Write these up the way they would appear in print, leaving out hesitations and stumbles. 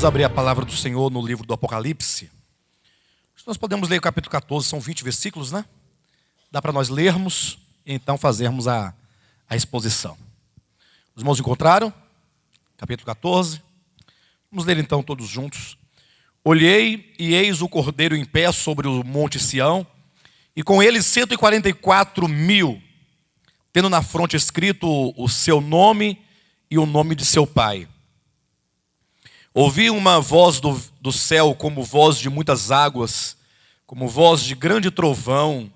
Vamos abrir a palavra do Senhor no livro do Apocalipse. Nós podemos ler o capítulo 14, são 20 versículos, né? Dá para nós lermos e então fazermos a exposição. Os irmãos encontraram? Capítulo 14. Vamos ler então todos juntos. Olhei e eis o Cordeiro em pé sobre o monte Sião, e com ele 144.000, tendo na fronte escrito o seu nome e o nome de seu pai. Ouvi uma voz do céu como voz de muitas águas, como voz de grande trovão.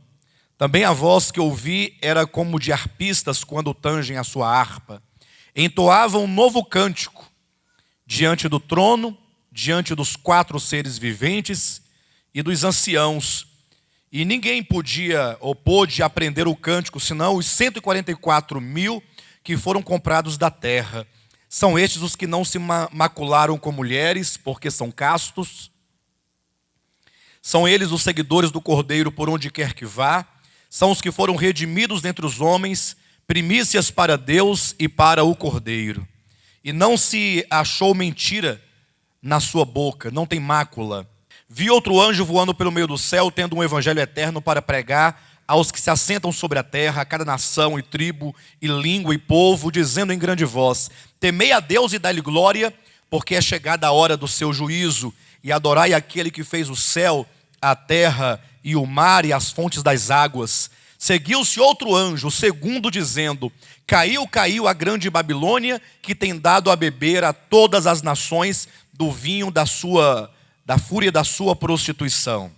Também a voz que ouvi era como de arpistas quando tangem a sua harpa. Entoavam um novo cântico diante do trono, diante dos 4 seres viventes e dos anciãos. E ninguém podia ou pôde aprender o cântico, senão os 144.000 que foram comprados da terra. São estes os que não se macularam com mulheres, porque são castos. São eles os seguidores do Cordeiro por onde quer que vá. São os que foram redimidos dentre os homens, primícias para Deus e para o Cordeiro. E não se achou mentira na sua boca, não tem mácula. Vi outro anjo voando pelo meio do céu, tendo um evangelho eterno para pregar aos que se assentam sobre a terra, a cada nação e tribo e língua e povo, dizendo em grande voz: temei a Deus e dai-lhe glória, porque é chegada a hora do seu juízo, e adorai aquele que fez o céu, a terra e o mar e as fontes das águas. Seguiu-se outro anjo, o segundo, dizendo: caiu a grande Babilônia, que tem dado a beber a todas as nações do vinho da fúria da sua prostituição.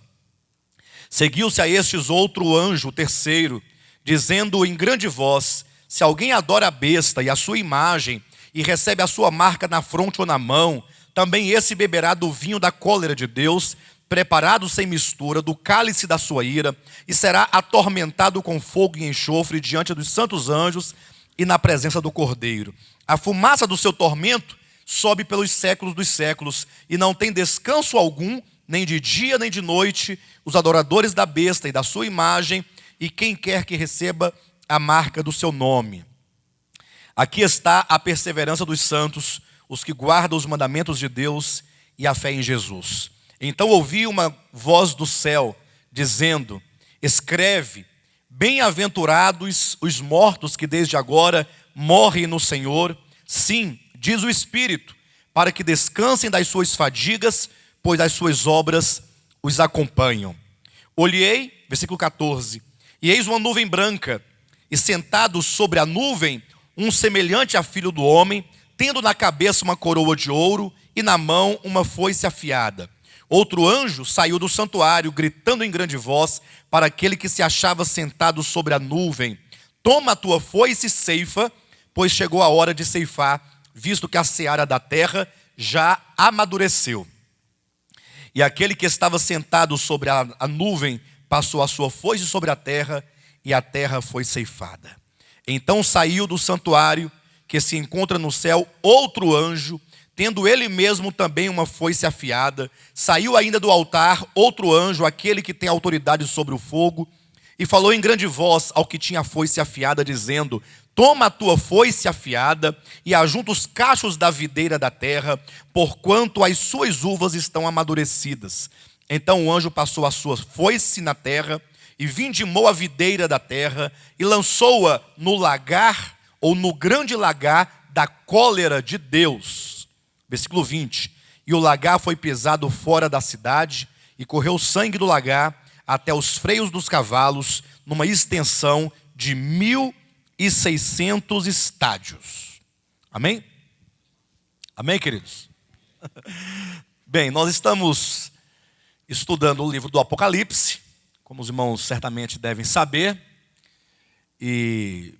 Seguiu-se a estes outro anjo, o terceiro, dizendo em grande voz: se alguém adora a besta e a sua imagem, e recebe a sua marca na fronte ou na mão, também esse beberá do vinho da cólera de Deus, preparado sem mistura, do cálice da sua ira, e será atormentado com fogo e enxofre diante dos santos anjos e na presença do Cordeiro. A fumaça do seu tormento sobe pelos séculos dos séculos, e não tem descanso algum, nem de dia nem de noite, os adoradores da besta e da sua imagem, e quem quer que receba a marca do seu nome. Aqui está a perseverança dos santos, os que guardam os mandamentos de Deus e a fé em Jesus. Então ouvi uma voz do céu, dizendo: escreve, bem-aventurados os mortos que desde agora morrem no Senhor. Sim, diz o Espírito, para que descansem das suas fadigas, pois as suas obras os acompanham. Olhei, versículo 14, e eis uma nuvem branca, e sentado sobre a nuvem, um semelhante a filho do homem, tendo na cabeça uma coroa de ouro, e na mão uma foice afiada. Outro anjo saiu do santuário, gritando em grande voz para aquele que se achava sentado sobre a nuvem: toma a tua foice e ceifa, pois chegou a hora de ceifar, visto que a seara da terra já amadureceu. E aquele que estava sentado sobre a nuvem passou a sua foice sobre a terra, e a terra foi ceifada. Então saiu do santuário, que se encontra no céu, outro anjo, tendo ele mesmo também uma foice afiada. Saiu ainda do altar outro anjo, aquele que tem autoridade sobre o fogo, e falou em grande voz ao que tinha a foice afiada, dizendo: toma a tua foice afiada e ajunta os cachos da videira da terra, porquanto as suas uvas estão amadurecidas. Então o anjo passou a sua foice na terra, e vindimou a videira da terra, e lançou-a no lagar, ou no grande lagar da cólera de Deus. Versículo 20. E o lagar foi pisado fora da cidade, e correu sangue do lagar até os freios dos cavalos, numa extensão de 1.600 estádios. Amém? Amém, queridos? Bem, nós estamos estudando o livro do Apocalipse, como os irmãos certamente devem saber, e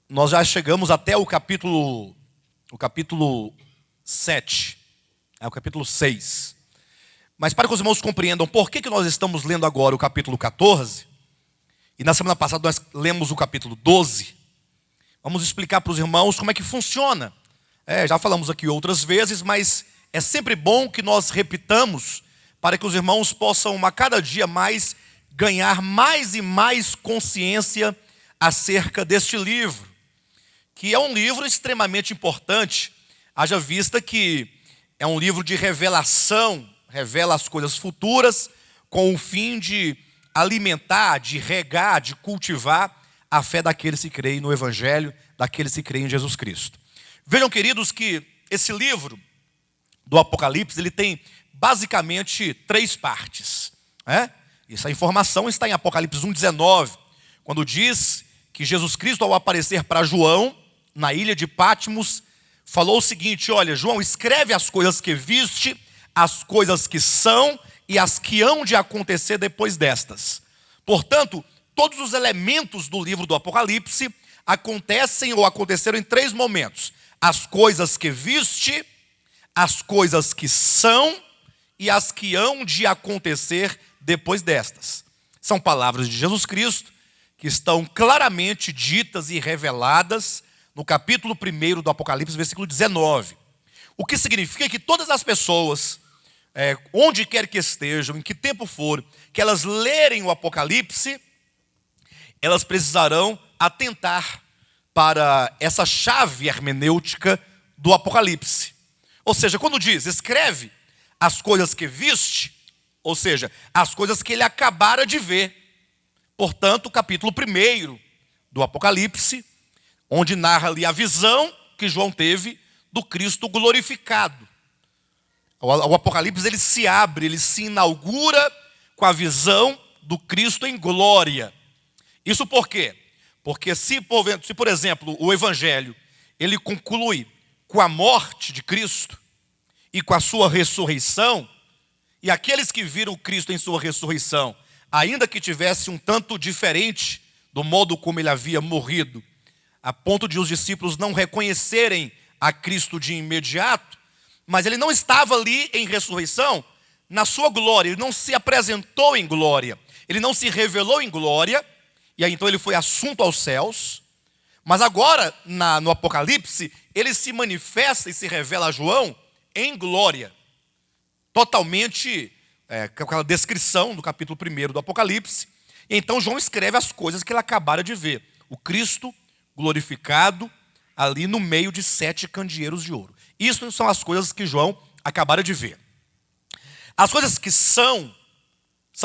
nós já chegamos até o capítulo 7, o capítulo 6. Mas para que os irmãos compreendam por que nós estamos lendo agora o capítulo 14, e na semana passada nós lemos o capítulo 12, vamos explicar para os irmãos como é que funciona. Já falamos aqui outras vezes, mas é sempre bom que nós repitamos, para que os irmãos possam a cada dia mais ganhar mais e mais consciência acerca deste livro, que é um livro extremamente importante, haja vista que é um livro de revelação, revela as coisas futuras com o fim de alimentar, de regar, de cultivar a fé daqueles que creem no Evangelho, daqueles que creem em Jesus Cristo. Vejam, queridos, que esse livro do Apocalipse, ele tem basicamente 3 partes. Essa informação está em Apocalipse 1,19, quando diz que Jesus Cristo, ao aparecer para João, na ilha de Patmos, falou o seguinte: olha, João, escreve as coisas que viste, as coisas que são e as que hão de acontecer depois destas. Portanto, todos os elementos do livro do Apocalipse acontecem ou aconteceram em 3 momentos: as coisas que viste, as coisas que são e as que hão de acontecer depois destas. São palavras de Jesus Cristo que estão claramente ditas e reveladas no capítulo 1 do Apocalipse, versículo 19. O que significa que todas as pessoas, onde quer que estejam, em que tempo for, que elas lerem o Apocalipse, elas precisarão atentar para essa chave hermenêutica do Apocalipse. Ou seja, quando diz, escreve as coisas que viste, ou seja, as coisas que ele acabara de ver. Portanto, o capítulo 1 do Apocalipse, onde narra ali a visão que João teve do Cristo glorificado. O Apocalipse, ele se abre, ele se inaugura com a visão do Cristo em glória. Isso por quê? Porque se por exemplo, o Evangelho, ele conclui com a morte de Cristo e com a sua ressurreição, e aqueles que viram Cristo em sua ressurreição, ainda que tivesse um tanto diferente do modo como ele havia morrido, a ponto de os discípulos não reconhecerem a Cristo de imediato, mas ele não estava ali em ressurreição na sua glória, ele não se apresentou em glória, ele não se revelou em glória, e aí então ele foi assunto aos céus. Mas agora, no Apocalipse, ele se manifesta e se revela a João em glória, totalmente com aquela descrição do capítulo 1 do Apocalipse. E então João escreve as coisas que ele acabara de ver: o Cristo glorificado ali no meio de 7 candeeiros de ouro. Isso são as coisas que João acabara de ver. As coisas que são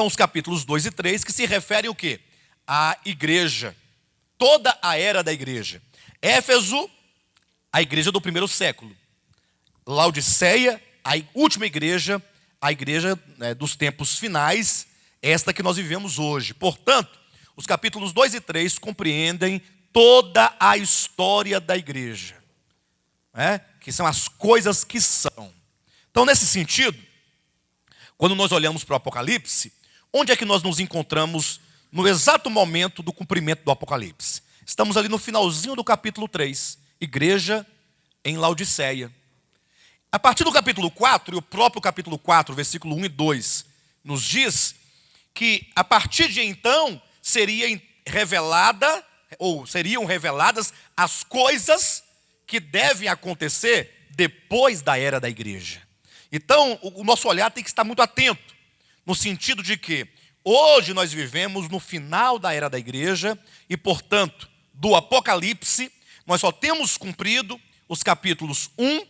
os capítulos 2 e 3, que se referem ao quê? À igreja, toda a era da igreja. Éfeso, a igreja do 1º século. Laodiceia, a última igreja, a igreja dos tempos finais, esta que nós vivemos hoje. Portanto, os capítulos 2 e 3 compreendem toda a história da igreja, que são as coisas que são. Então, nesse sentido, quando nós olhamos para o Apocalipse, onde é que nós nos encontramos no exato momento do cumprimento do Apocalipse? Estamos ali no finalzinho do capítulo 3, igreja em Laodiceia. A partir do capítulo 4, e o próprio capítulo 4, versículo 1 e 2, nos diz que a partir de então seriam reveladas as coisas que devem acontecer depois da era da igreja. Então, o nosso olhar tem que estar muito atento, no sentido de que hoje nós vivemos no final da era da igreja e, portanto, do Apocalipse, nós só temos cumprido os capítulos 1,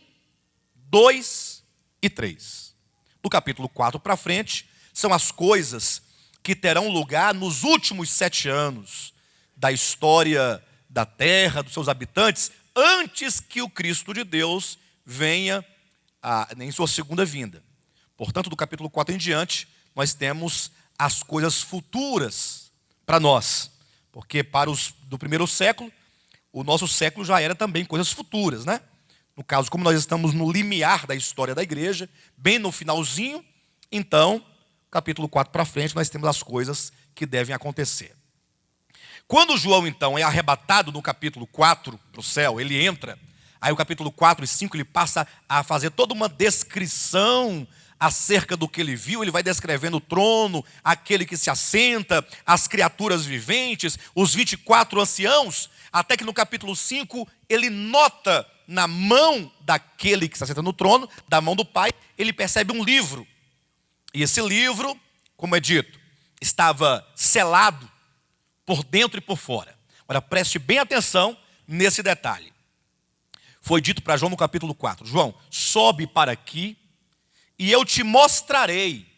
2 e 3. Do capítulo 4 para frente, são as coisas que terão lugar nos últimos 7 anos da história da terra, dos seus habitantes, antes que o Cristo de Deus venha em sua segunda vinda. Portanto, do capítulo 4 em diante, nós temos as coisas futuras para nós. Porque para os do 1º século, o nosso século já era também coisas futuras, né? No caso, como nós estamos no limiar da história da igreja, bem no finalzinho, então, capítulo 4 para frente, nós temos as coisas que devem acontecer. Quando João, então, é arrebatado no capítulo 4 para o céu, ele entra, aí o capítulo 4 e 5, ele passa a fazer toda uma descrição acerca do que ele viu. Ele vai descrevendo o trono, aquele que se assenta, as criaturas viventes, os 24 anciãos, até que no capítulo 5, ele nota na mão daquele que se assenta no trono, da mão do Pai, ele percebe um livro. E esse livro, como é dito, estava selado por dentro e por fora. Agora, preste bem atenção nesse detalhe. foi dito para João no capítulo 4. João, sobe para aqui e eu te mostrarei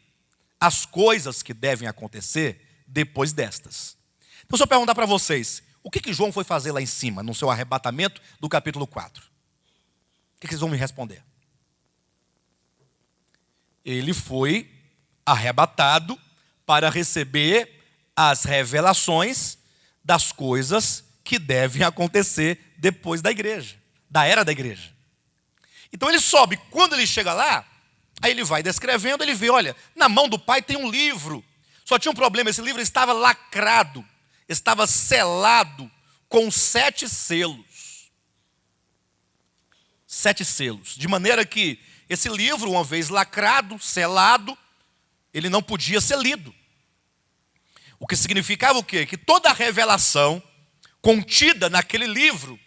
as coisas que devem acontecer depois destas. Então, se eu perguntar para vocês, o que João foi fazer lá em cima, no seu arrebatamento do capítulo 4? O que vocês vão me responder? Ele foi arrebatado para receber as revelações das coisas que devem acontecer depois da igreja, da era da igreja. Então ele sobe, quando ele chega lá, aí ele vai descrevendo, ele vê, olha, na mão do Pai tem um livro. Só tinha um problema, esse livro estava lacrado, estava selado com 7 selos. 7 selos, de maneira que esse livro, uma vez lacrado, selado, ele não podia ser lido. O que significava o quê? Que toda a revelação contida naquele livro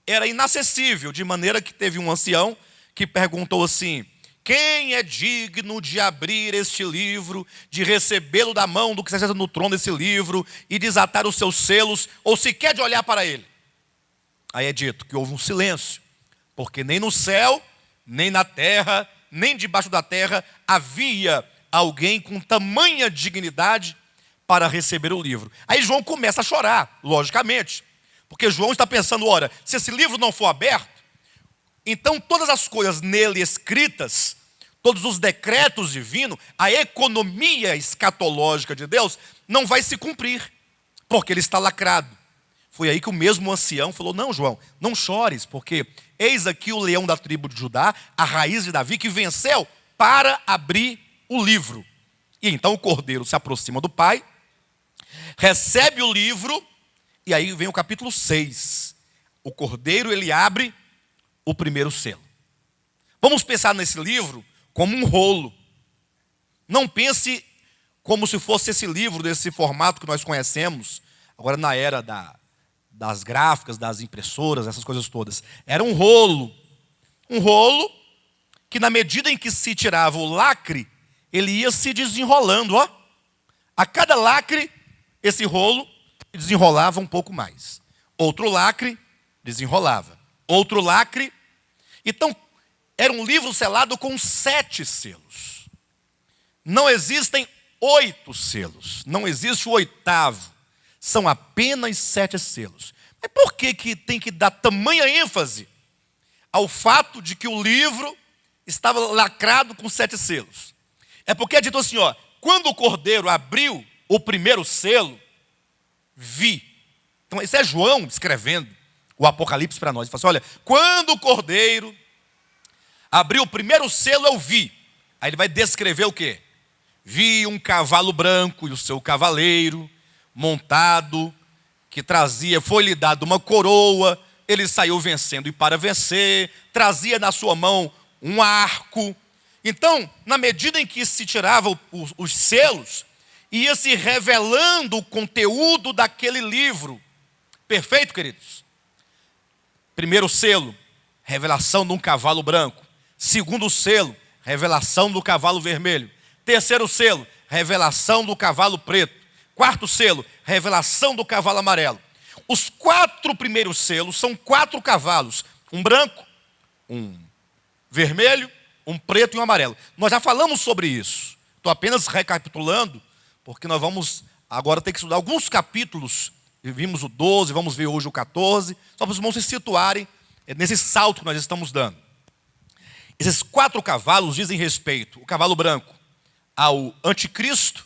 era inacessível, de maneira que teve um ancião que perguntou assim: quem é digno de abrir este livro, de recebê-lo da mão do que se senta no trono desse livro e desatar os seus selos, ou sequer de olhar para ele? Aí é dito que houve um silêncio, porque nem no céu, nem na terra, nem debaixo da terra havia alguém com tamanha dignidade para receber o livro. Aí João começa a chorar, logicamente, porque João está pensando, ora, se esse livro não for aberto, então todas as coisas nele escritas, todos os decretos divinos, a economia escatológica de Deus não vai se cumprir, porque ele está lacrado. Foi aí que o mesmo ancião falou: não, João, não chores, porque eis aqui o leão da tribo de Judá, a raiz de Davi, que venceu para abrir o livro. E então o cordeiro se aproxima do pai, recebe o livro, e aí vem o capítulo 6. O cordeiro, ele abre o primeiro selo. Vamos pensar nesse livro como um rolo. Não pense como se fosse esse livro, desse formato que nós conhecemos, agora na era das gráficas, das impressoras, essas coisas todas. Era um rolo que na medida em que se tirava o lacre, ele ia se desenrolando, ó. A cada lacre, esse rolo desenrolava um pouco mais. Outro lacre, desenrolava. Outro lacre. Então, era um livro selado com 7 selos. Não existem 8 selos. Não existe o 8º. São apenas 7 selos. Mas por que tem que dar tamanha ênfase ao fato de que o livro estava lacrado com 7 selos? É porque é dito assim, ó, quando o cordeiro abriu o primeiro selo, vi. Então isso é João escrevendo o Apocalipse para nós. Ele fala assim, olha, quando o cordeiro abriu o primeiro selo, eu vi. Aí ele vai descrever o quê? Vi um cavalo branco e o seu cavaleiro montado, que trazia, foi-lhe dado uma coroa, ele saiu vencendo e para vencer, trazia na sua mão um arco. Então, na medida em que se tirava os selos, ia se revelando o conteúdo daquele livro. Perfeito, queridos? Primeiro selo, revelação de um cavalo branco. Segundo selo, revelação do cavalo vermelho. Terceiro selo, revelação do cavalo preto. Quarto selo, revelação do cavalo amarelo. Os 4 primeiros selos são 4 cavalos. Um branco, um vermelho, um preto e um amarelo. Nós já falamos sobre isso. Estou apenas recapitulando, porque nós vamos agora ter que estudar alguns capítulos. Vimos o 12, vamos ver hoje o 14. Só para os irmãos se situarem nesse salto que nós estamos dando. Esses 4 cavalos dizem respeito, o cavalo branco, ao anticristo,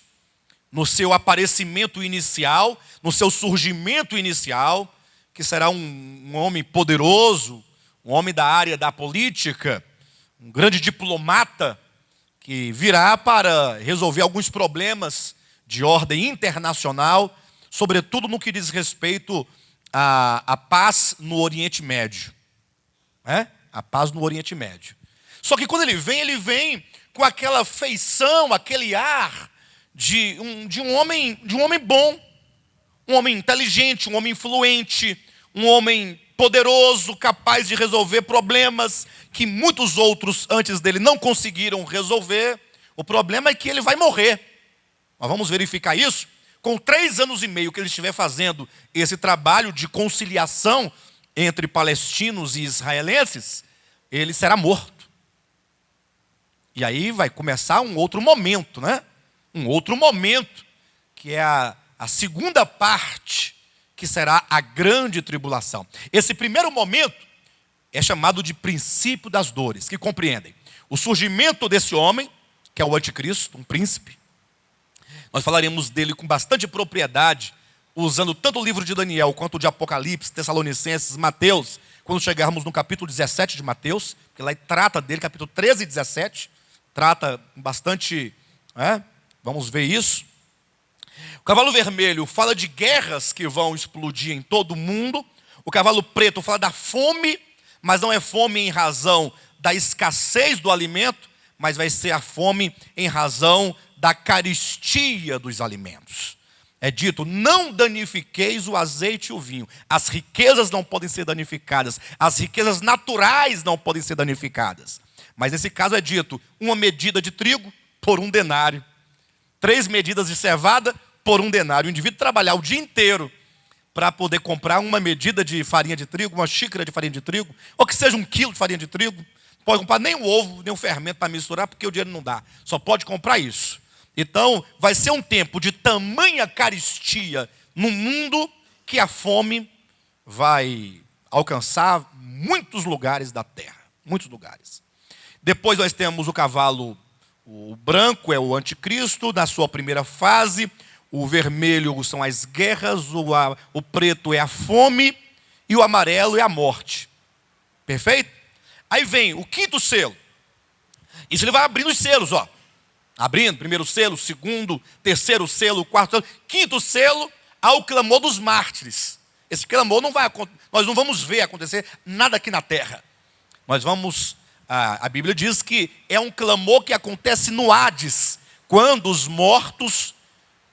no seu aparecimento inicial, no seu surgimento inicial, que será um homem poderoso, um homem da área da política, um grande diplomata, que virá para resolver alguns problemas de ordem internacional, sobretudo no que diz respeito à paz no Oriente Médio. A paz no Oriente Médio. Só que quando ele vem com aquela feição, aquele ar de um homem bom, um homem inteligente, um homem influente, um homem poderoso, capaz de resolver problemas que muitos outros antes dele não conseguiram resolver. O problema é que ele vai morrer. Nós vamos verificar isso com 3 anos e meio que ele estiver fazendo esse trabalho de conciliação entre palestinos e israelenses, ele será morto. E aí vai começar um outro momento, né? Um outro momento, que é a segunda parte, que será a grande tribulação. Esse primeiro momento é chamado de princípio das dores, que compreendem o surgimento desse homem, que é o anticristo, um príncipe. Nós falaremos dele com bastante propriedade, usando tanto o livro de Daniel, quanto o de Apocalipse, Tessalonicenses, Mateus, quando chegarmos no capítulo 17 de Mateus, que lá trata dele, capítulo 13 e 17, trata bastante, vamos ver isso. O cavalo vermelho fala de guerras que vão explodir em todo o mundo. O cavalo preto fala da fome, mas não é fome em razão da escassez do alimento, mas vai ser a fome em razão da carestia dos alimentos. É dito, não danifiqueis o azeite e o vinho. As riquezas não podem ser danificadas. As riquezas naturais não podem ser danificadas. Mas nesse caso é dito, uma medida de trigo por 1 denário. 3 medidas de cevada por 1 denário. O indivíduo trabalhar o dia inteiro para poder comprar uma medida de farinha de trigo, uma xícara de farinha de trigo, ou que seja 1 quilo de farinha de trigo. Não pode comprar nem o ovo, nem o fermento para misturar, porque o dinheiro não dá. Só pode comprar isso. Então, vai ser um tempo de tamanha carestia no mundo que a fome vai alcançar muitos lugares da terra. Muitos lugares. Depois nós temos o cavalo, o branco é o anticristo, na sua primeira fase. O vermelho são as guerras, o preto é a fome e o amarelo é a morte. Perfeito? Aí vem o 5º selo. Isso ele vai abrindo os selos, ó. Abrindo, primeiro selo, segundo, terceiro selo, quarto selo, 5º selo, ao clamor dos mártires. Esse clamor não vai acontecer, nós não vamos ver acontecer nada aqui na terra. Nós vamos, a Bíblia diz que é um clamor que acontece no Hades, quando os mortos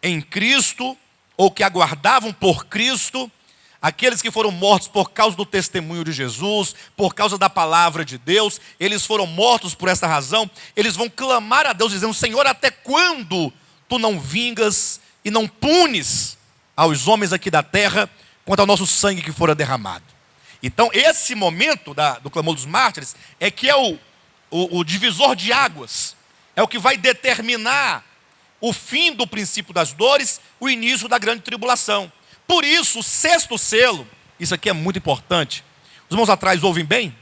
em Cristo, ou que aguardavam por Cristo, aqueles que foram mortos por causa do testemunho de Jesus, por causa da palavra de Deus, eles foram mortos por essa razão, eles vão clamar a Deus dizendo, Senhor, até quando tu não vingas e não punes aos homens aqui da terra quanto ao nosso sangue que fora derramado? Então esse momento do clamor dos mártires é que é o divisor de águas, é o que vai determinar o fim do princípio das dores, o início da grande tribulação. Por isso, o 6º selo, isso aqui é muito importante. Os irmãos atrás ouvem bem?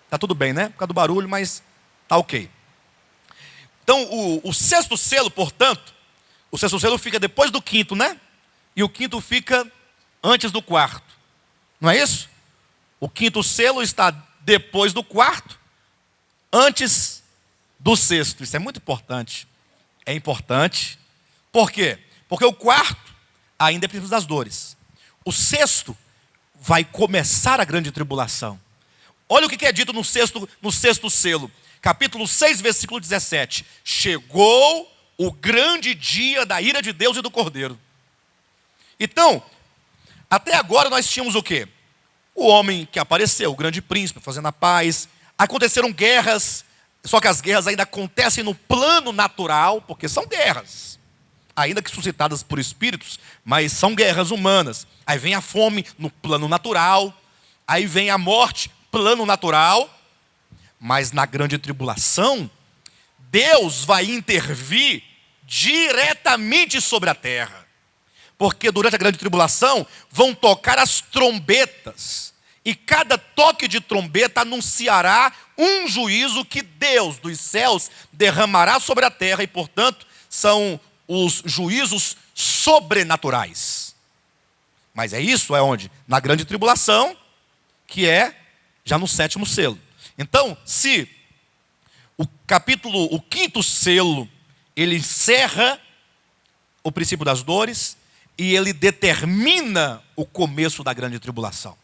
Está tudo bem, né? Por causa do barulho, mas está ok. Então, o 6º selo, portanto, o 6º selo fica depois do 5º, né? E o 5º fica antes do 4º. Não é isso? O 5º selo está depois do 4º, antes do 6º. Isso é muito importante. É importante. Por quê? Porque o 4º ainda é princípio das dores. O 6º vai começar a grande tribulação. Olha o que é dito no 6º selo. Capítulo 6, versículo 17. Chegou o grande dia da ira de Deus e do Cordeiro. Então, até agora nós tínhamos o quê? O homem que apareceu, o grande príncipe, fazendo a paz. Aconteceram guerras, só que as guerras ainda acontecem no plano natural, porque são guerras. Ainda que suscitadas por espíritos, mas são guerras humanas. Aí vem a fome no plano natural, aí vem a morte, plano natural, mas na grande tribulação, Deus vai intervir diretamente sobre a terra. Porque durante a grande tribulação vão tocar as trombetas, e cada toque de trombeta anunciará um juízo que Deus dos céus derramará sobre a terra, e portanto são os juízos sobrenaturais. Mas é isso, é onde? Na grande tribulação, que é já no 7º selo. Então, se o 5º selo, ele encerra o princípio das dores e ele determina o começo da grande tribulação.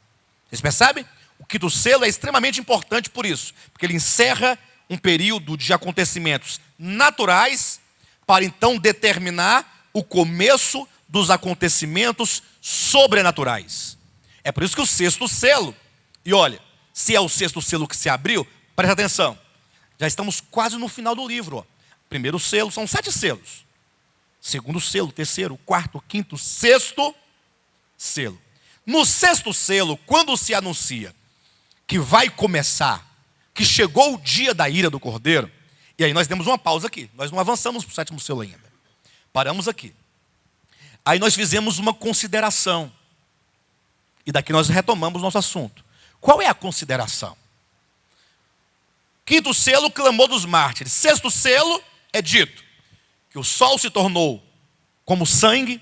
Vocês percebem? O 5º selo é extremamente importante por isso, porque ele encerra um período de acontecimentos naturais para então determinar o começo dos acontecimentos sobrenaturais. É por isso que o 6º selo, e olha, se é o 6º selo que se abriu, presta atenção, já estamos quase no final do livro. Ó. Primeiro selo, são 7 selos. 2º selo, 3º, 4º, 5º, 6º selo. No sexto selo, quando se anuncia que vai começar, que chegou o dia da ira do Cordeiro, e aí nós demos uma pausa aqui, nós não avançamos para o sétimo selo ainda, paramos aqui. Aí nós fizemos uma consideração, e daqui nós retomamos nosso assunto. Qual é a consideração? Quinto selo, clamor dos mártires. Sexto selo, é dito que o sol se tornou como sangue,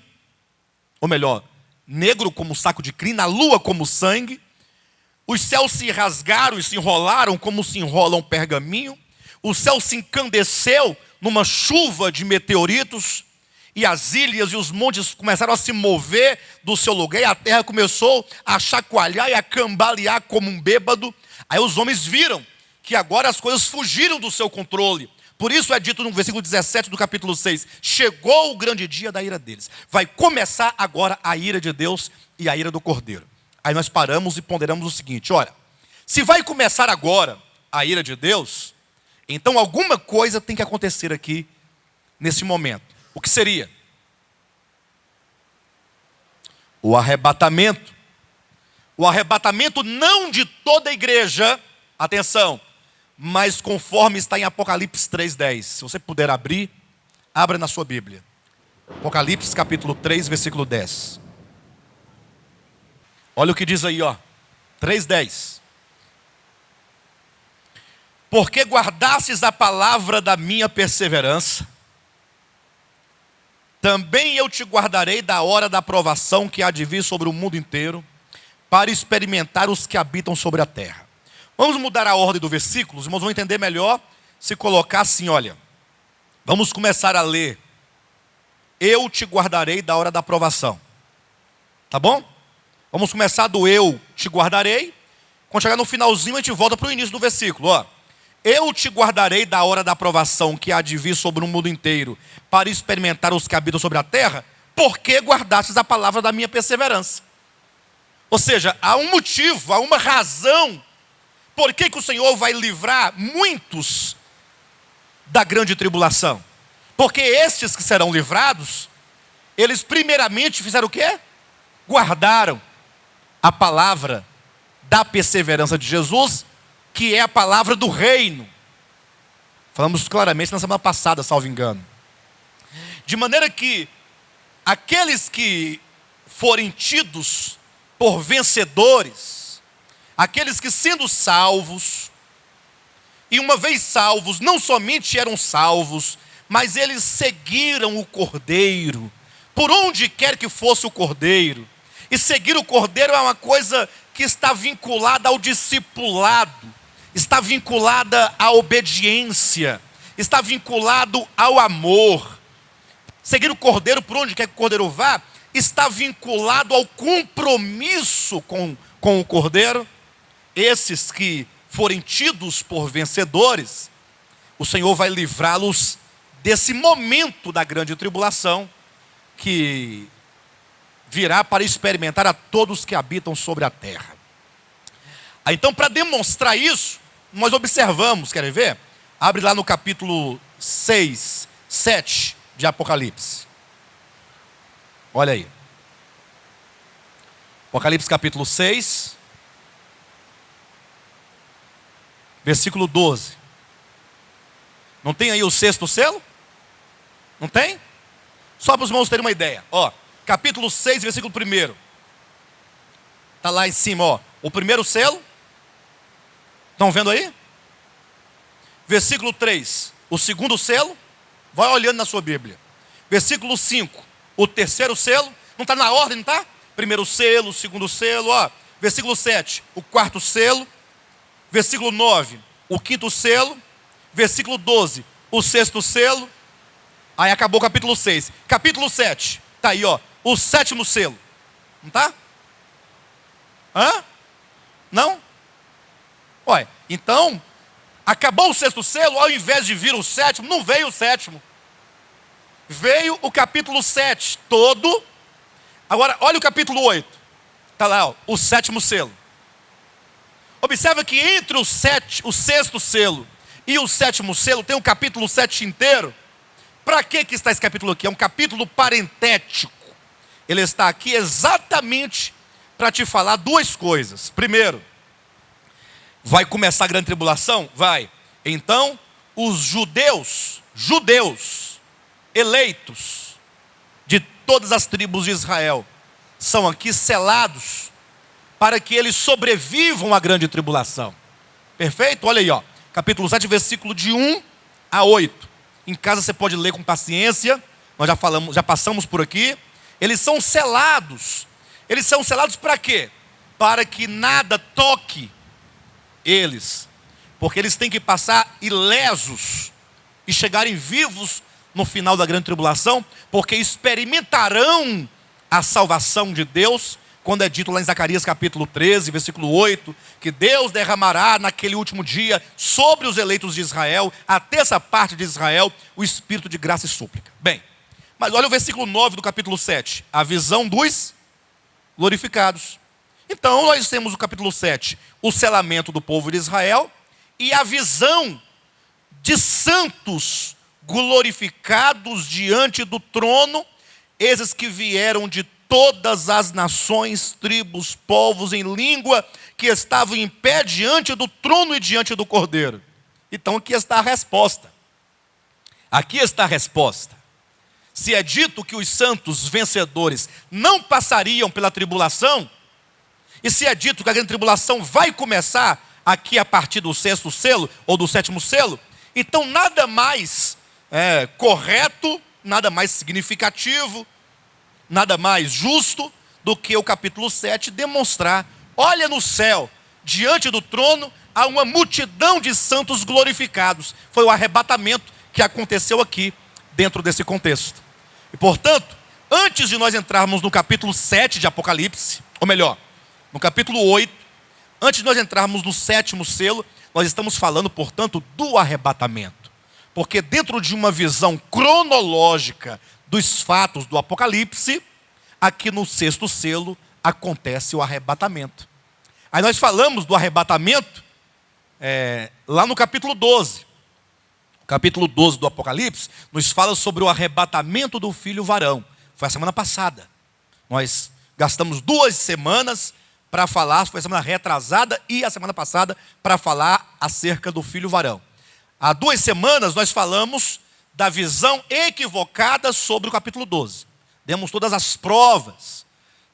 ou melhor, negro como saco de crina, a lua como sangue, os céus se rasgaram e se enrolaram como se enrola um pergaminho, o céu se encandeceu numa chuva de meteoritos, e as ilhas e os montes começaram a se mover do seu lugar, e a terra começou a chacoalhar e a cambalear como um bêbado. Aí os homens viram que agora as coisas fugiram do seu controle. Por isso é dito no versículo 17 do capítulo 6, chegou o grande dia da ira deles. Vai começar agora a ira de Deus e a ira do Cordeiro. Aí nós paramos e ponderamos o seguinte, olha, se vai começar agora a ira de Deus, então alguma coisa tem que acontecer aqui nesse momento. O que seria? O arrebatamento. O arrebatamento não de toda a igreja, atenção, mas conforme está em Apocalipse 3:10. Se você puder abrir, abra na sua Bíblia. Apocalipse capítulo 3, versículo 10. Olha o que diz aí, ó. 3:10. Porque guardastes a palavra da minha perseverança, também eu te guardarei da hora da provação que há de vir sobre o mundo inteiro, para experimentar os que habitam sobre a terra. Vamos mudar a ordem do versículo, os irmãos vão entender melhor se colocar assim, olha. Vamos começar a ler. Eu te guardarei da hora da provação. Tá bom? Vamos começar do eu te guardarei. Quando chegar no finalzinho, a gente volta para o início do versículo, ó. Eu te guardarei da hora da provação que há de vir sobre o mundo inteiro, para experimentar os que habitam sobre a terra, porque guardastes a palavra da minha perseverança. Ou seja, há um motivo, há uma razão, por que o Senhor vai livrar muitos da grande tribulação. Porque estes que serão livrados, eles primeiramente fizeram o quê? Guardaram a palavra da perseverança de Jesus, que é a palavra do reino. Falamos claramente na semana passada, salvo engano. De maneira que aqueles que forem tidos por vencedores, aqueles que sendo salvos, e uma vez salvos, não somente eram salvos, mas eles seguiram o Cordeiro, por onde quer que fosse o Cordeiro. E seguir o Cordeiro é uma coisa que está vinculada ao discipulado, está vinculada à obediência, está vinculado ao amor. Seguir o Cordeiro, por onde quer que o Cordeiro vá, está vinculado ao compromisso com o Cordeiro. Esses que forem tidos por vencedores, o Senhor vai livrá-los desse momento da grande tribulação, que virá para experimentar a todos que habitam sobre a terra. Então, para demonstrar isso, nós observamos, querem ver? Abre lá no capítulo 6, 7 de Apocalipse. Olha aí. Apocalipse capítulo 6, versículo 12. Não tem aí o sexto selo? Não tem? Só para os irmãos terem uma ideia. Ó, capítulo 6, versículo 1. Está lá em cima, ó. O primeiro selo. Estão vendo aí? Versículo 3, o segundo selo. Vai olhando na sua Bíblia. Versículo 5, o terceiro selo. Não está na ordem, não está? Primeiro selo, segundo selo, ó. Versículo 7, o quarto selo. Versículo 9, o quinto selo. Versículo 12, o sexto selo. Aí acabou o capítulo 6. Capítulo 7, está aí, ó. O sétimo selo. Não está? Hã? Não? Olha, então, acabou o sexto selo, ao invés de vir o sétimo, não veio o sétimo. Veio o capítulo 7 todo. Agora, olha o capítulo 8. Está lá, ó, o sétimo selo. Observa que entre o sexto selo e o sétimo selo tem o capítulo 7 inteiro. Para que está esse capítulo aqui? É um capítulo parentético. Ele está aqui exatamente para te falar duas coisas. Primeiro, vai começar a grande tribulação? Vai. Então, os judeus eleitos de todas as tribos de Israel são aqui selados para que eles sobrevivam à grande tribulação. Perfeito? Olha aí, ó. Capítulo 7, versículo de 1 a 8. Em casa você pode ler com paciência. Nós já passamos por aqui. Eles são selados. Eles são selados para quê? Para que nada toque eles. Porque eles têm que passar ilesos e chegarem vivos no final da grande tribulação, porque experimentarão a salvação de Deus, quando é dito lá em Zacarias capítulo 13, versículo 8, que Deus derramará naquele último dia sobre os eleitos de Israel, a terça parte de Israel, o espírito de graça e súplica. Bem, mas olha o versículo 9 do capítulo 7, a visão dos glorificados. Então nós temos o capítulo 7, o selamento do povo de Israel, e a visão de santos glorificados diante do trono, esses que vieram de todas as nações, tribos, povos em língua, que estavam em pé diante do trono e diante do Cordeiro. Então aqui está a resposta. Aqui está a resposta. Se é dito que os santos vencedores não passariam pela tribulação, e se é dito que a grande tribulação vai começar aqui a partir do sexto selo, ou do sétimo selo, então nada mais correto, nada mais significativo, nada mais justo do que o capítulo 7 demonstrar: olha no céu, diante do trono, há uma multidão de santos glorificados. Foi o arrebatamento que aconteceu aqui, dentro desse contexto. E portanto, antes de nós entrarmos no capítulo 7 de Apocalipse, ou melhor, no capítulo 8, antes de nós entrarmos no sétimo selo, nós estamos falando, portanto, do arrebatamento. Porque dentro de uma visão cronológica dos fatos do Apocalipse, aqui no sexto selo acontece o arrebatamento. Aí nós falamos do arrebatamento lá no capítulo 12. O capítulo 12 do Apocalipse nos fala sobre o arrebatamento do filho varão. Foi a semana passada. Nós gastamos 2 semanas para falar, foi a semana retrasada e a semana passada, para falar acerca do filho varão. Há 2 semanas nós falamos da visão equivocada sobre o capítulo 12. Demos todas as provas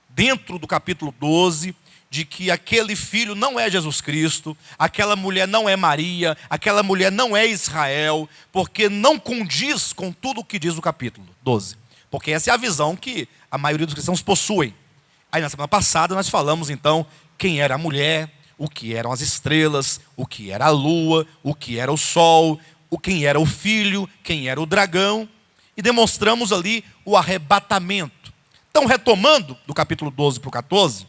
dentro do capítulo 12 de que aquele filho não é Jesus Cristo, aquela mulher não é Maria, aquela mulher não é Israel, porque não condiz com tudo o que diz o capítulo 12. Porque essa é a visão que a maioria dos cristãos possuem. Aí na semana passada nós falamos então quem era a mulher, o que eram as estrelas, o que era a lua, o que era o sol, quem era o filho, quem era o dragão, e demonstramos ali o arrebatamento. Então, retomando do capítulo 12 para o 14,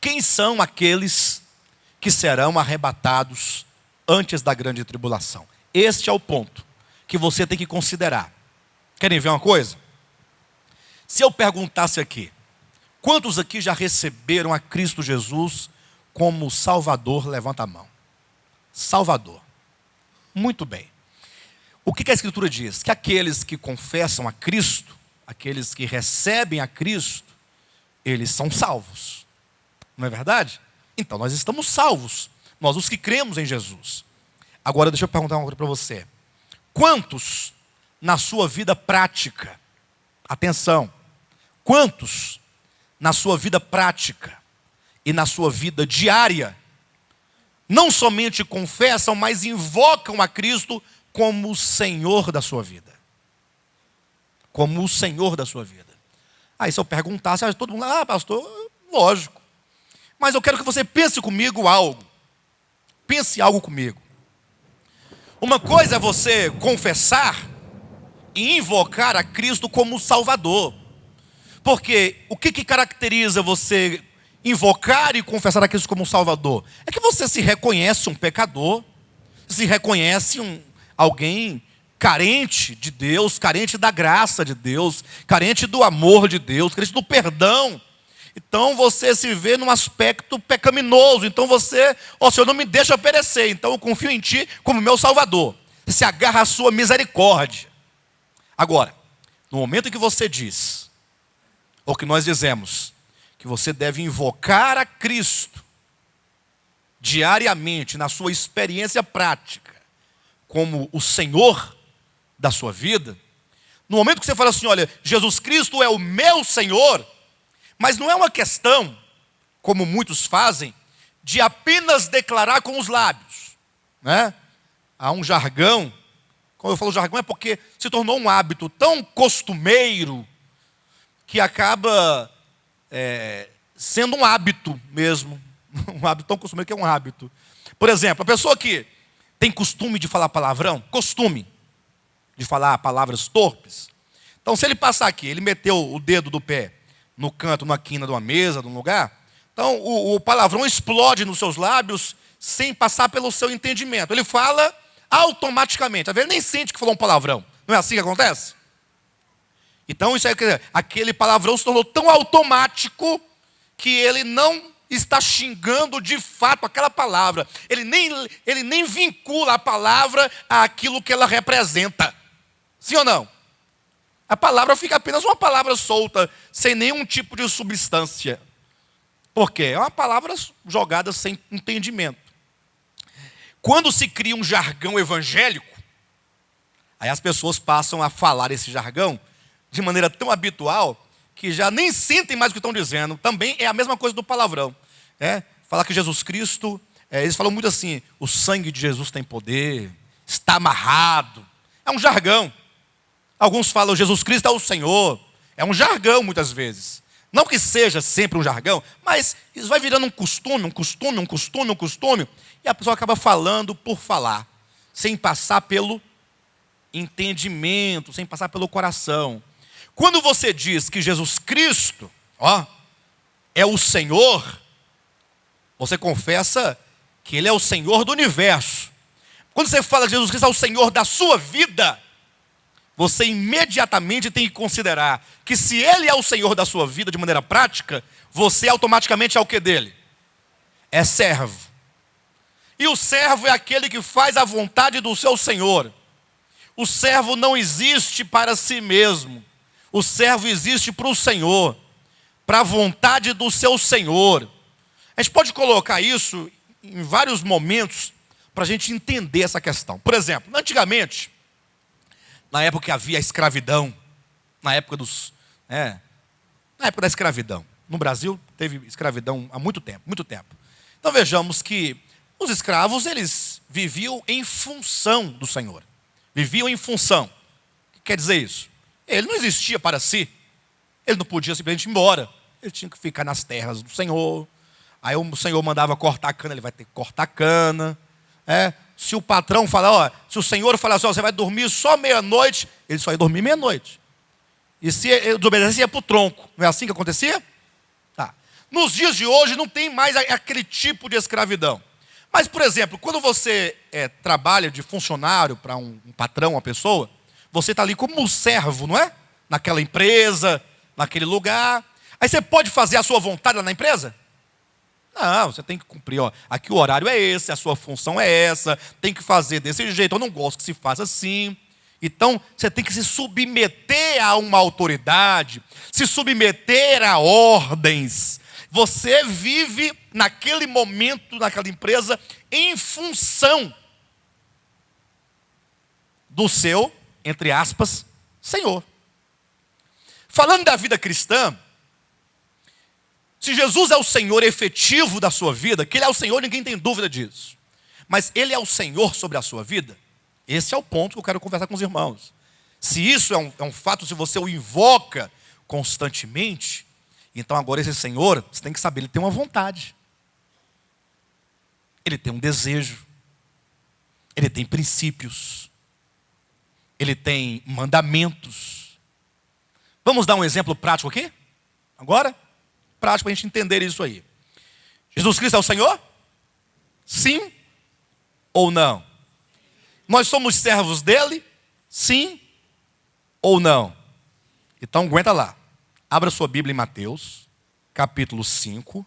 quem são aqueles que serão arrebatados antes da grande tribulação? Este é o ponto que você tem que considerar. Querem ver uma coisa? Se eu perguntasse aqui, quantos aqui já receberam a Cristo Jesus como Salvador? Levanta a mão. Salvador. Muito bem. O que a Escritura diz? Que aqueles que confessam a Cristo, aqueles que recebem a Cristo, eles são salvos. Não é verdade? Então nós estamos salvos. Nós os que cremos em Jesus. Agora deixa eu perguntar uma coisa para você. Quantos na sua vida prática, atenção, quantos na sua vida prática e na sua vida diária, não somente confessam, mas invocam a Cristo como o Senhor da sua vida? Como o Senhor da sua vida. Aí se eu perguntasse, todo mundo, pastor, lógico. Mas eu quero que você pense comigo algo. Pense algo comigo. Uma coisa é você confessar e invocar a Cristo como Salvador. Porque o que caracteriza você invocar e confessar a Cristo como Salvador? É que você se reconhece um pecador, se reconhece alguém carente de Deus, carente da graça de Deus, carente do amor de Deus, carente do perdão. Então você se vê num aspecto pecaminoso. Então você, Senhor, não me deixa perecer, então eu confio em Ti como meu Salvador. Você se agarra à sua misericórdia. Agora, no momento em que você diz, ou que nós dizemos, que você deve invocar a Cristo diariamente, na sua experiência prática, como o Senhor da sua vida, no momento que você fala assim, olha, Jesus Cristo é o meu Senhor, mas não é uma questão, como muitos fazem, de apenas declarar com os lábios, né? Há um jargão, quando eu falo jargão é porque se tornou um hábito tão costumeiro, que acaba sendo um hábito mesmo, um hábito tão costumeiro que é um hábito. Por exemplo, a pessoa que tem costume de falar palavrão, costume de falar palavras torpes. Então, se ele passar aqui, ele meteu o dedo do pé no canto, na quina de uma mesa, de um lugar, então o palavrão explode nos seus lábios sem passar pelo seu entendimento. Ele fala automaticamente. Às vezes ele nem sente que falou um palavrão. Não é assim que acontece? Então, isso é, aquele palavrão se tornou tão automático que ele não está xingando de fato aquela palavra. Ele nem vincula a palavra àquilo que ela representa. Sim ou não? A palavra fica apenas uma palavra solta, sem nenhum tipo de substância. Por quê? É uma palavra jogada sem entendimento. Quando se cria um jargão evangélico, aí as pessoas passam a falar esse jargão de maneira tão habitual que já nem sentem mais o que estão dizendo. Também é a mesma coisa do palavrão. Falar que Jesus Cristo, eles falam muito assim, o sangue de Jesus tem poder, está amarrado. É um jargão. Alguns falam, Jesus Cristo é o Senhor. É um jargão muitas vezes. Não que seja sempre um jargão, mas isso vai virando um costume, e a pessoa acaba falando por falar, sem passar pelo entendimento, sem passar pelo coração. Quando você diz que Jesus Cristo, é o Senhor, você confessa que Ele é o Senhor do universo. Quando você fala que Jesus Cristo é o Senhor da sua vida, você imediatamente tem que considerar que se Ele é o Senhor da sua vida de maneira prática, você automaticamente é o que dele? É servo. E o servo é aquele que faz a vontade do seu Senhor. O servo não existe para si mesmo. O servo existe para o Senhor, para a vontade do seu Senhor. A gente pode colocar isso em vários momentos para a gente entender essa questão. Por exemplo, antigamente, na época que havia a escravidão, na época da escravidão, no Brasil teve escravidão há muito tempo. Então vejamos que os escravos, eles viviam em função do Senhor. Viviam em função. O que quer dizer isso? Ele não existia para si. Ele não podia simplesmente ir embora. Ele tinha que ficar nas terras do Senhor. Aí o Senhor mandava cortar a cana, ele vai ter que cortar a cana. Se o patrão falar, se o Senhor falar assim, você vai dormir só meia-noite, ele só ia dormir meia-noite. E se ele desobedecesse, ia para o tronco. Não é assim que acontecia? Tá. Nos dias de hoje não tem mais aquele tipo de escravidão. Mas, por exemplo, quando você trabalha de funcionário para um patrão, uma pessoa, você está ali como um servo, não é? Naquela empresa, naquele lugar. Aí você pode fazer a sua vontade lá na empresa? Não, você tem que cumprir, aqui o horário é esse, a sua função é essa, tem que fazer desse jeito, eu não gosto que se faça assim. Então, você tem que se submeter a uma autoridade, se submeter a ordens. Você vive naquele momento, naquela empresa, em função do seu, entre aspas, Senhor. Falando da vida cristã, se Jesus é o Senhor efetivo da sua vida, que Ele é o Senhor, ninguém tem dúvida disso. Mas Ele é o Senhor sobre a sua vida? Esse é o ponto que eu quero conversar com os irmãos. Se isso é um fato, se você o invoca constantemente, então agora esse Senhor, você tem que saber, Ele tem uma vontade. Ele tem um desejo. Ele tem princípios. Ele tem mandamentos. Vamos dar um exemplo prático aqui? Agora? Prático para a gente entender isso aí. Jesus Cristo é o Senhor? Sim ou não? Nós somos servos dele? Sim ou não? Então aguenta lá. Abra sua Bíblia em Mateus, capítulo 5,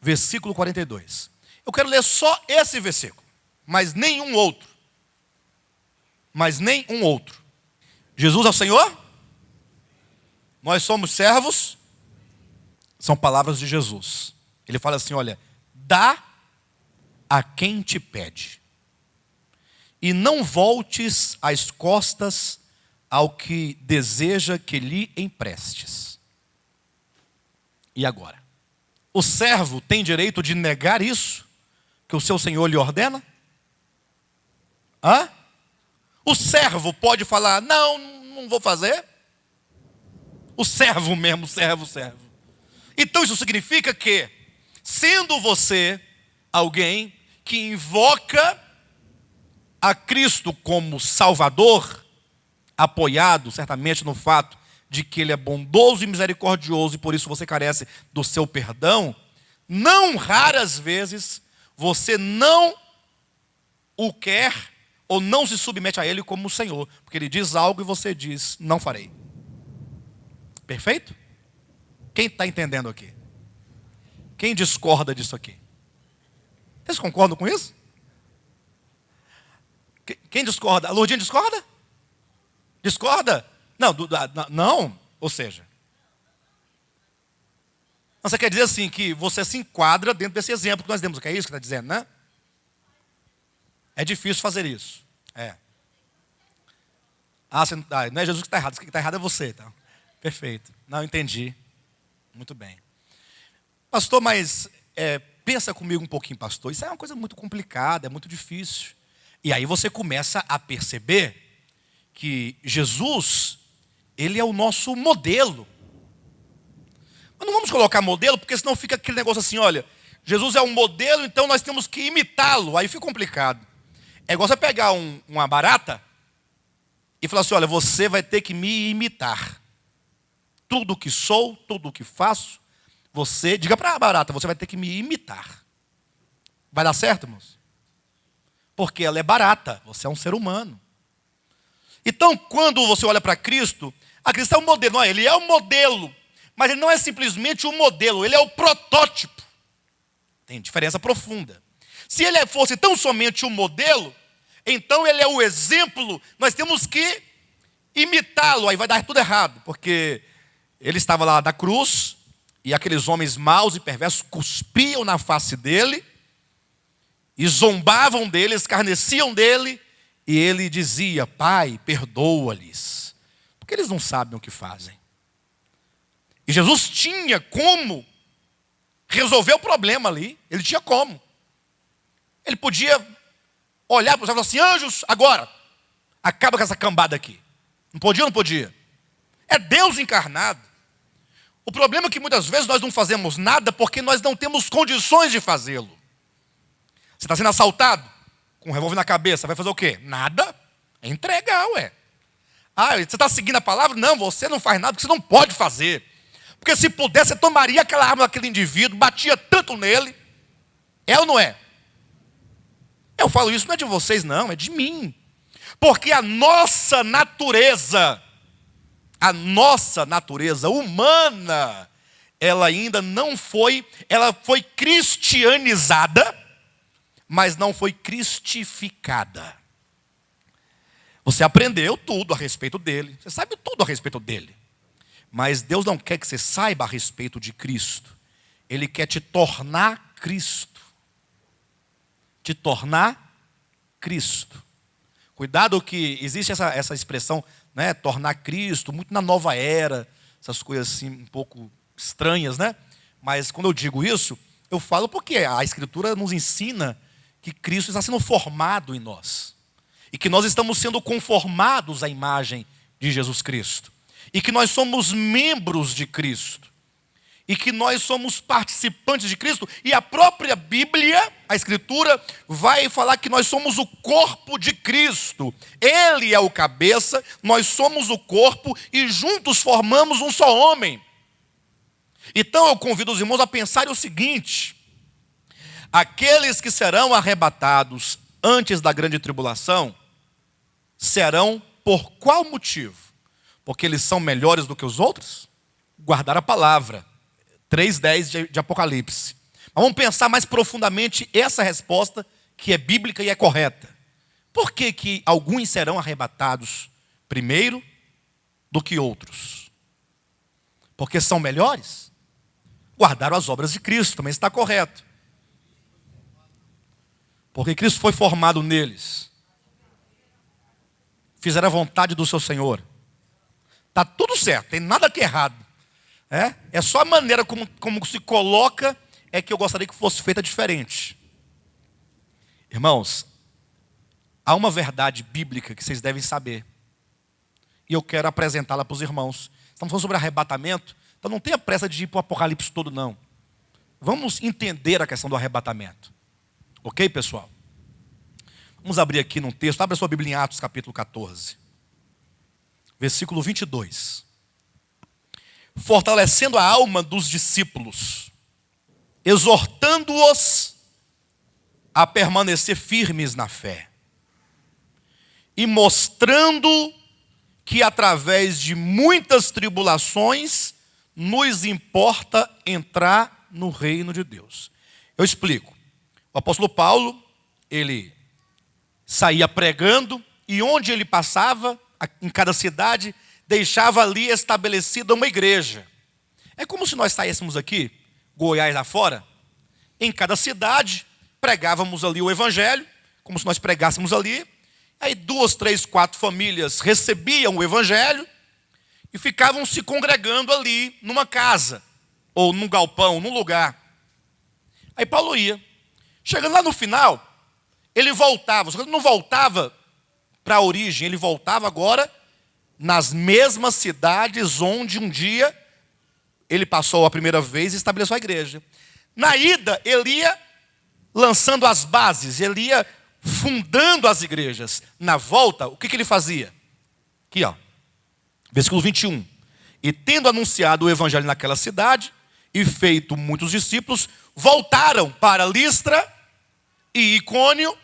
versículo 42. Eu quero ler só esse versículo, mas nenhum outro. Jesus é o Senhor? Nós somos servos? São palavras de Jesus. Ele fala assim, olha, dá a quem te pede. E não voltes as costas ao que deseja que lhe emprestes. E agora? O servo tem direito de negar isso que o seu senhor lhe ordena? Hã? O servo pode falar, não vou fazer? O servo mesmo, servo. Então isso significa que, sendo você alguém que invoca a Cristo como Salvador, apoiado certamente no fato de que Ele é bondoso e misericordioso e por isso você carece do seu perdão, não raras vezes você não o quer ou não se submete a Ele como Senhor, porque Ele diz algo e você diz, não farei. Perfeito? Quem está entendendo aqui? Quem discorda disso aqui? Vocês concordam com isso? Quem discorda? A Lourdinha discorda? Discorda? Não. Ou seja, você quer dizer assim, que você se enquadra dentro desse exemplo que nós demos, que é isso que está dizendo, né? É difícil fazer isso. É. Não é Jesus que está errado, quem está errado é você. Então. Perfeito. Não, entendi. Muito bem. Pastor, mas pensa comigo um pouquinho, pastor. Isso é uma coisa muito complicada, é muito difícil. E aí você começa a perceber que Jesus, Ele é o nosso modelo. Mas não vamos colocar modelo, porque senão fica aquele negócio assim, olha, Jesus é um modelo, então nós temos que imitá-lo. Aí fica complicado. É igual você pegar uma barata e falar assim, olha, você vai ter que me imitar. Tudo que sou, tudo que faço, você, diga para a barata, você vai ter que me imitar. Vai dar certo, irmãos? Porque ela é barata, você é um ser humano. Então, quando você olha para Cristo, a Cristo é um modelo, não é? Ele é um modelo, mas ele não é simplesmente um modelo, ele é o protótipo. Tem diferença profunda. Se ele fosse tão somente um modelo, então ele é o exemplo, nós temos que imitá-lo, aí vai dar tudo errado, porque ele estava lá na cruz, e aqueles homens maus e perversos cuspiam na face dele, e zombavam dele, escarneciam dele, e ele dizia, Pai, perdoa-lhes, porque eles não sabem o que fazem. E Jesus tinha como resolver o problema ali, ele tinha como. Ele podia olhar para os céus e falar assim, anjos, agora, acaba com essa cambada aqui. Não podia ou não podia? É Deus encarnado. O problema é que muitas vezes nós não fazemos nada porque nós não temos condições de fazê-lo. Você está sendo assaltado, com um revólver na cabeça, vai fazer o quê? Nada. É entregar, ué. Você está seguindo a palavra? Não, você não faz nada porque você não pode fazer. Porque se pudesse, você tomaria aquela arma daquele indivíduo, batia tanto nele. É ou não é? Eu falo isso não é de vocês não, é de mim. Porque a nossa natureza humana, ela ainda não foi, ela foi cristianizada, mas não foi cristificada. Você aprendeu tudo a respeito dele, você sabe tudo a respeito dele. Mas Deus não quer que você saiba a respeito de Cristo. Ele quer te tornar Cristo. Te tornar Cristo. Cuidado que existe essa expressão, né, tornar Cristo, muito na nova era, essas coisas assim um pouco estranhas, né? Mas quando eu digo isso, eu falo porque a Escritura nos ensina que Cristo está sendo formado em nós. E que nós estamos sendo conformados à imagem de Jesus Cristo. E que nós somos membros de Cristo. E que nós somos participantes de Cristo. E a própria Bíblia, a Escritura, vai falar que nós somos o corpo de Cristo. Ele é o cabeça, nós somos o corpo e juntos formamos um só homem. Então eu convido os irmãos a pensarem o seguinte: aqueles que serão arrebatados antes da grande tribulação, serão por qual motivo? Porque eles são melhores do que os outros? Guardar a palavra. 3:10 de Apocalipse. Mas vamos pensar mais profundamente essa resposta que é bíblica e é correta. Por que alguns serão arrebatados primeiro do que outros? Porque são melhores? Guardaram as obras de Cristo, também está correto. Porque Cristo foi formado neles. Fizeram a vontade do seu Senhor. Está tudo certo, tem nada que errado. É só a maneira como se coloca é que eu gostaria que fosse feita diferente. Irmãos, há uma verdade bíblica que vocês devem saber. E eu quero apresentá-la para os irmãos. Estamos falando sobre arrebatamento. Então não tenha pressa de ir para o Apocalipse todo, não. Vamos entender a questão do arrebatamento. Ok, pessoal? Vamos abrir aqui num texto. Abre a sua Bíblia em Atos, capítulo 14. Versículo 22. Fortalecendo a alma dos discípulos, exortando-os a permanecer firmes na fé. E mostrando que através de muitas tribulações nos importa entrar no reino de Deus. Eu explico. O apóstolo Paulo, ele saía pregando e onde ele passava, em cada cidade, deixava ali estabelecida uma igreja. É como se nós saíssemos aqui, Goiás afora, em cada cidade, pregávamos ali o evangelho, como se nós pregássemos ali. Aí 2, 3, 4 famílias recebiam o evangelho e ficavam se congregando ali numa casa, ou num galpão, num lugar. Aí Paulo ia. Chegando lá no final, ele voltava. Só que ele não voltava para a origem, ele voltava agora nas mesmas cidades onde um dia ele passou a primeira vez e estabeleceu a igreja. Na ida, ele ia lançando as bases, ele ia fundando as igrejas. Na volta, o que ele fazia? Aqui, ó, versículo 21. E tendo anunciado o evangelho naquela cidade, e feito muitos discípulos, voltaram para Listra e Icônio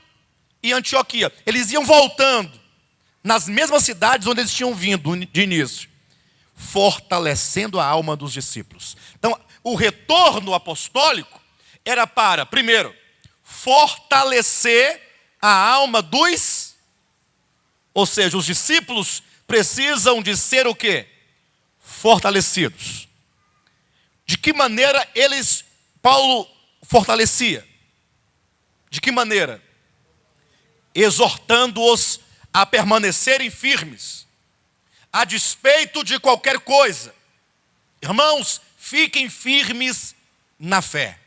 e Antioquia. Eles iam voltando nas mesmas cidades onde eles tinham vindo de início, fortalecendo a alma dos discípulos. Então, o retorno apostólico era para, primeiro, fortalecer a alma dos, ou seja, os discípulos precisam de ser o quê? Fortalecidos. De que maneira Paulo fortalecia? De que maneira? Exortando-os a permanecerem firmes, a despeito de qualquer coisa. Irmãos, fiquem firmes na fé.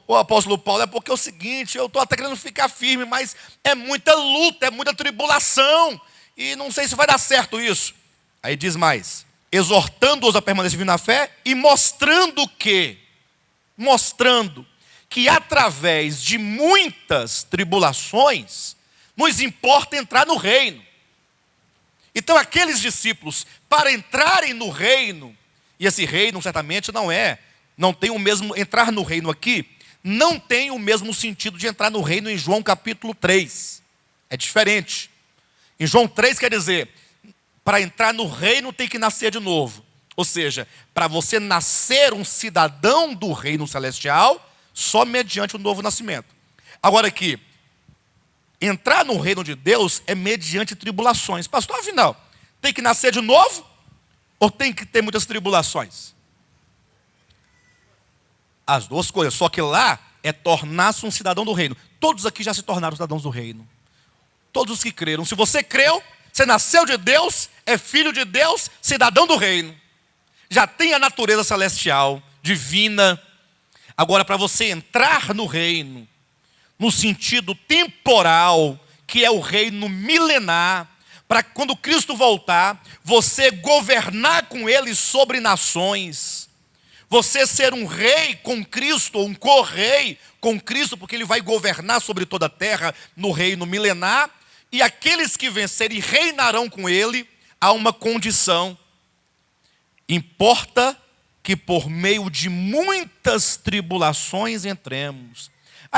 O apóstolo Paulo, é porque é o seguinte, eu estou até querendo ficar firme, mas é muita luta, é muita tribulação, e não sei se vai dar certo isso. Aí diz mais, exortando-os a permanecer firmes na fé e mostrando que através de muitas tribulações, nos importa entrar no reino. Então aqueles discípulos, para entrarem no reino, e esse reino certamente não tem o mesmo, entrar no reino aqui, não tem o mesmo sentido de entrar no reino em João capítulo 3. É diferente. Em João 3 quer dizer, para entrar no reino tem que nascer de novo. Ou seja, para você nascer um cidadão do reino celestial, só mediante o novo nascimento. Agora aqui, entrar no reino de Deus é mediante tribulações. Pastor, afinal, tem que nascer de novo? Ou tem que ter muitas tribulações? As duas coisas, só que lá é tornar-se um cidadão do reino. Todos aqui já se tornaram cidadãos do reino. Todos os que creram. Se você creu, você nasceu de Deus, é filho de Deus, cidadão do reino. Já tem a natureza celestial, divina. Agora, para você entrar no reino, no sentido temporal, que é o reino milenar, para quando Cristo voltar, você governar com Ele sobre nações, você ser um rei com Cristo, ou um co-rei com Cristo, porque Ele vai governar sobre toda a terra no reino milenar, e aqueles que vencerem reinarão com Ele, há uma condição. Importa que por meio de muitas tribulações entremos.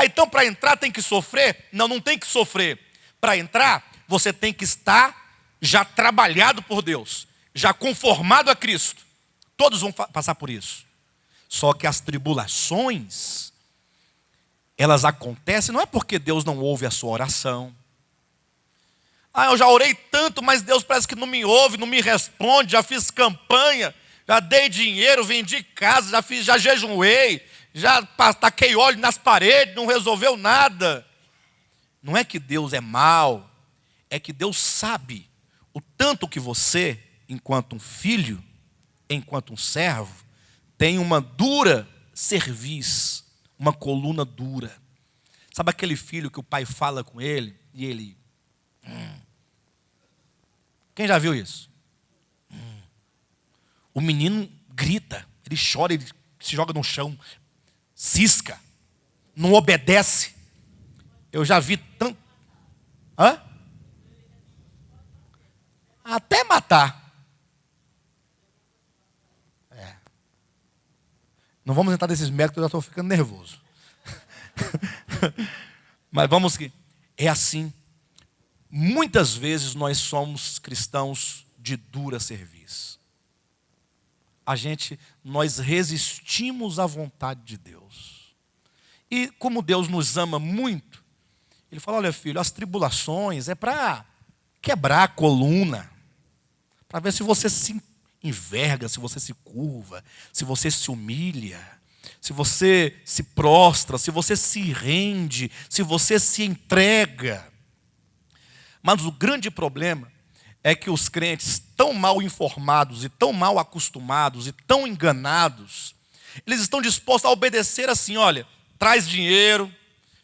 Então para entrar tem que sofrer? Não, não tem que sofrer. Para entrar, você tem que estar já trabalhado por Deus, já conformado a Cristo. Todos vão passar por isso. Só que as tribulações, elas acontecem, não é porque Deus não ouve a sua oração. Eu já orei tanto, mas Deus parece que não me ouve, não me responde, já fiz campanha, já dei dinheiro, vendi casa, já jejuei, já taquei óleo nas paredes, não resolveu nada. Não é que Deus é mau, é que Deus sabe o tanto que você, enquanto um filho, enquanto um servo, tem uma dura cerviz, uma coluna dura. Sabe aquele filho que o pai fala com ele e ele... Quem já viu isso? O menino grita, ele chora, ele se joga no chão, cisca, não obedece. Eu já vi tanto... Hã? Até matar. Não vamos entrar nesses méritos, que eu já estou ficando nervoso. Mas vamos que é assim. Muitas vezes nós somos cristãos de dura cerviz. Nós resistimos à vontade de Deus. E como Deus nos ama muito, Ele fala, olha filho, as tribulações é para quebrar a coluna, para ver se você se enverga, se você se curva, se você se humilha, se você se prostra, se você se rende, se você se entrega. Mas o grande problema é que os crentes, tão mal informados e tão mal acostumados e tão enganados, eles estão dispostos a obedecer assim, olha, traz dinheiro,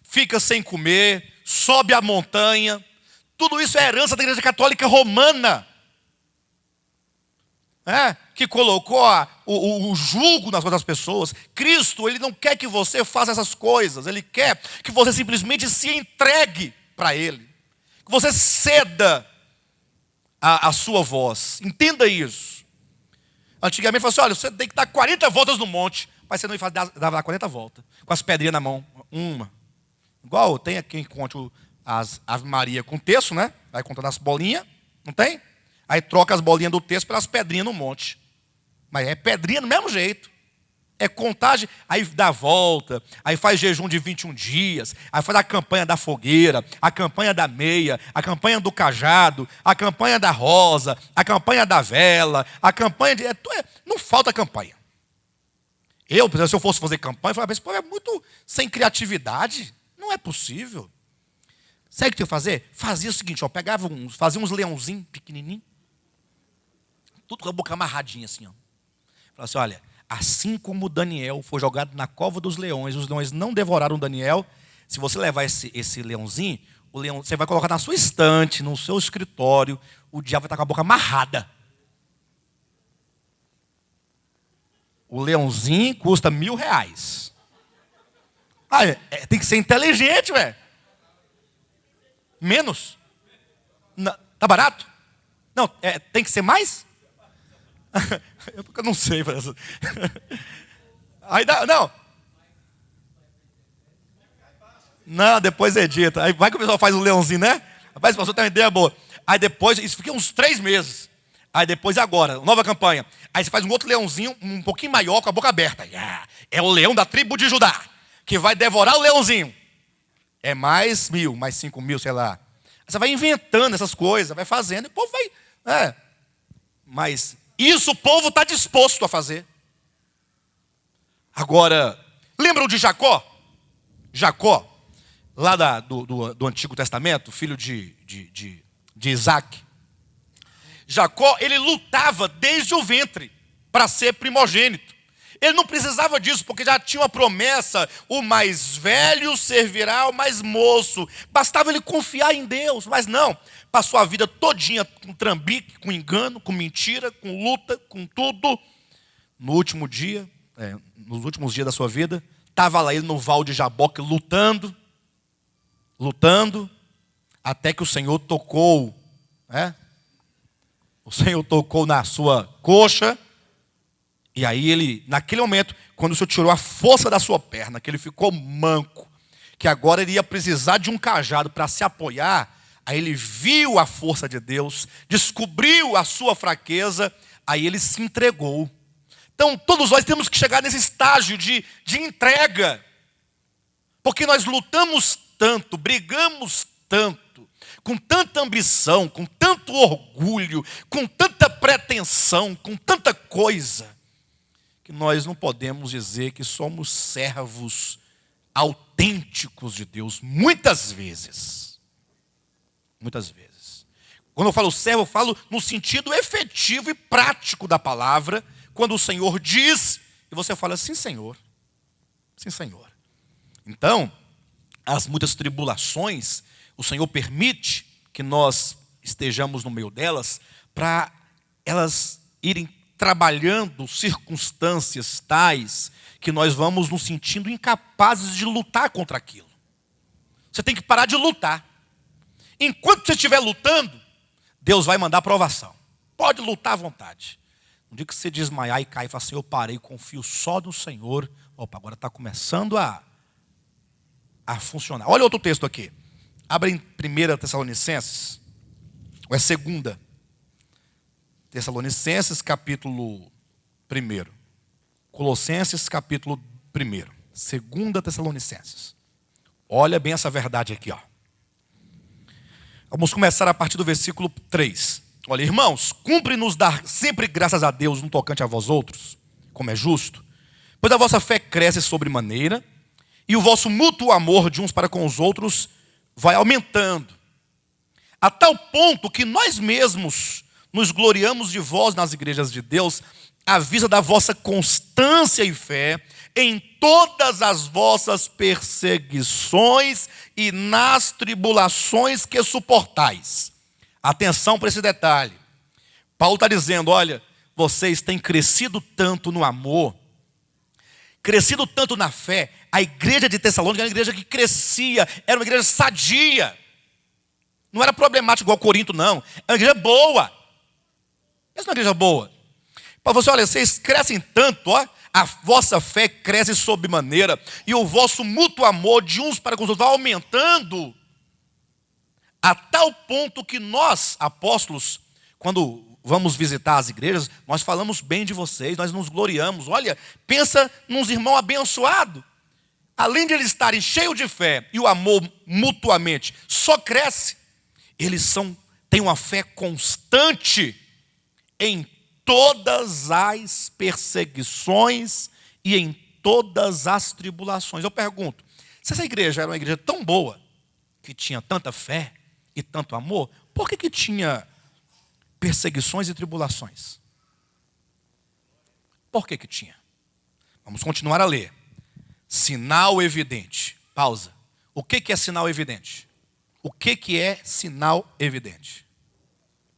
fica sem comer, sobe a montanha. Tudo isso é herança da Igreja Católica Romana, que colocou o jugo nas outras pessoas. Cristo, Ele não quer que você faça essas coisas. Ele quer que você simplesmente se entregue para Ele, que você ceda a sua voz. Entenda isso. Antigamente falava assim, olha, você tem que dar 40 voltas no monte. Mas você não dava 40 voltas, com as pedrinhas na mão, uma. Igual tem quem conte as Ave Maria com texto, né? Vai contando as bolinhas, não tem? Aí troca as bolinhas do texto pelas pedrinhas no monte. Mas é pedrinha do mesmo jeito. É contagem, aí dá a volta, aí faz jejum de 21 dias, aí faz a campanha da fogueira, a campanha da meia, a campanha do cajado, a campanha da rosa, a campanha da vela, a campanha de... não falta campanha. Eu, por exemplo, se eu fosse fazer campanha, eu falava, esse povo é muito sem criatividade. Não é possível. Sabe o que eu ia fazer? Fazia o seguinte, fazia uns leãozinhos pequenininhos, tudo com a boca amarradinha assim, ó. Falava assim, olha, assim como Daniel foi jogado na cova dos leões, os leões não devoraram Daniel, se você levar esse leãozinho, você vai colocar na sua estante, no seu escritório, o diabo vai estar com a boca amarrada. O leãozinho custa R$1.000. Tem que ser inteligente, velho. Menos? Não, tá barato? Não, tem que ser mais? Eu não sei. Aí não. Não, depois edita. Aí vai que o pessoal faz o leãozinho, né? Rapaz, o pessoal tem uma ideia boa. Aí depois, isso fica uns 3 meses. Aí depois agora, nova campanha. Aí você faz um outro leãozinho, um pouquinho maior, com a boca aberta. É o leão da tribo de Judá, que vai devorar o leãozinho. É mais 1.000, mais 5.000, sei lá. Você vai inventando essas coisas, vai fazendo, e o povo vai... Mas isso o povo está disposto a fazer. Agora, lembram de Jacó? Jacó, lá do Antigo Testamento, filho de Isaac. Jacó, ele lutava desde o ventre para ser primogênito. Ele não precisava disso, porque já tinha uma promessa, o mais velho servirá ao mais moço. Bastava ele confiar em Deus, mas não. Passou a vida todinha com trambique, com engano, com mentira, com luta, com tudo. No último dia, nos últimos dias da sua vida, estava lá ele no val de Jaboque lutando, até que o Senhor tocou, O Senhor tocou na sua coxa. E aí ele, naquele momento, quando o Senhor tirou a força da sua perna, que ele ficou manco, que agora ele ia precisar de um cajado para se apoiar, aí ele viu a força de Deus, descobriu a sua fraqueza, aí ele se entregou. Então todos nós temos que chegar nesse estágio de entrega, porque nós lutamos tanto, brigamos tanto, com tanta ambição, com tanto orgulho, com tanta pretensão, com tanta coisa que nós não podemos dizer que somos servos autênticos de Deus, muitas vezes. Muitas vezes. Quando eu falo servo, eu falo no sentido efetivo e prático da palavra, quando o Senhor diz, e você fala, sim, Senhor. Sim, Senhor. Então, as muitas tribulações, o Senhor permite que nós estejamos no meio delas, para elas irem trabalhando circunstâncias tais que nós vamos nos sentindo incapazes de lutar contra aquilo. Você tem que parar de lutar. Enquanto você estiver lutando, Deus vai mandar provação. Pode lutar à vontade. No dia que você desmaiar e cair e falar assim, eu parei, confio só no Senhor. Opa, agora está começando a funcionar. Olha outro texto aqui. Abre em 1 Tessalonicenses, ou é 2 Tessalonicenses, capítulo 1. Colossenses, capítulo 1. 2 Tessalonicenses. Olha bem essa verdade aqui, ó. Vamos começar a partir do versículo 3. Olha, irmãos, cumpre-nos dar sempre graças a Deus no tocante a vós outros, como é justo, pois a vossa fé cresce sobremaneira, e o vosso mútuo amor de uns para com os outros vai aumentando, a tal ponto que nós mesmos nos gloriamos de vós nas igrejas de Deus, à vista da vossa constância e fé em todas as vossas perseguições e nas tribulações que suportais. Atenção para esse detalhe. Paulo está dizendo, olha, vocês têm crescido tanto no amor, crescido tanto na fé. A igreja de Tessalônica era uma igreja que crescia, era uma igreja sadia. Não era problemático igual Corinto, não. Era uma igreja boa. Essa é uma igreja boa. Para você, olha, vocês crescem tanto, ó, a vossa fé cresce sobremaneira, e o vosso mútuo amor de uns para com os outros vai aumentando, a tal ponto que nós, apóstolos, quando vamos visitar as igrejas, nós falamos bem de vocês, nós nos gloriamos. Olha, pensa nos irmãos abençoados. Além de eles estarem cheios de fé e o amor mutuamente só cresce, eles têm uma fé constante em todas as perseguições e em todas as tribulações. Eu pergunto, se essa igreja era uma igreja tão boa, que tinha tanta fé e tanto amor, por que tinha perseguições e tribulações? Por que tinha? Vamos continuar a ler. Sinal evidente. Pausa. O que é sinal evidente? O que é sinal evidente?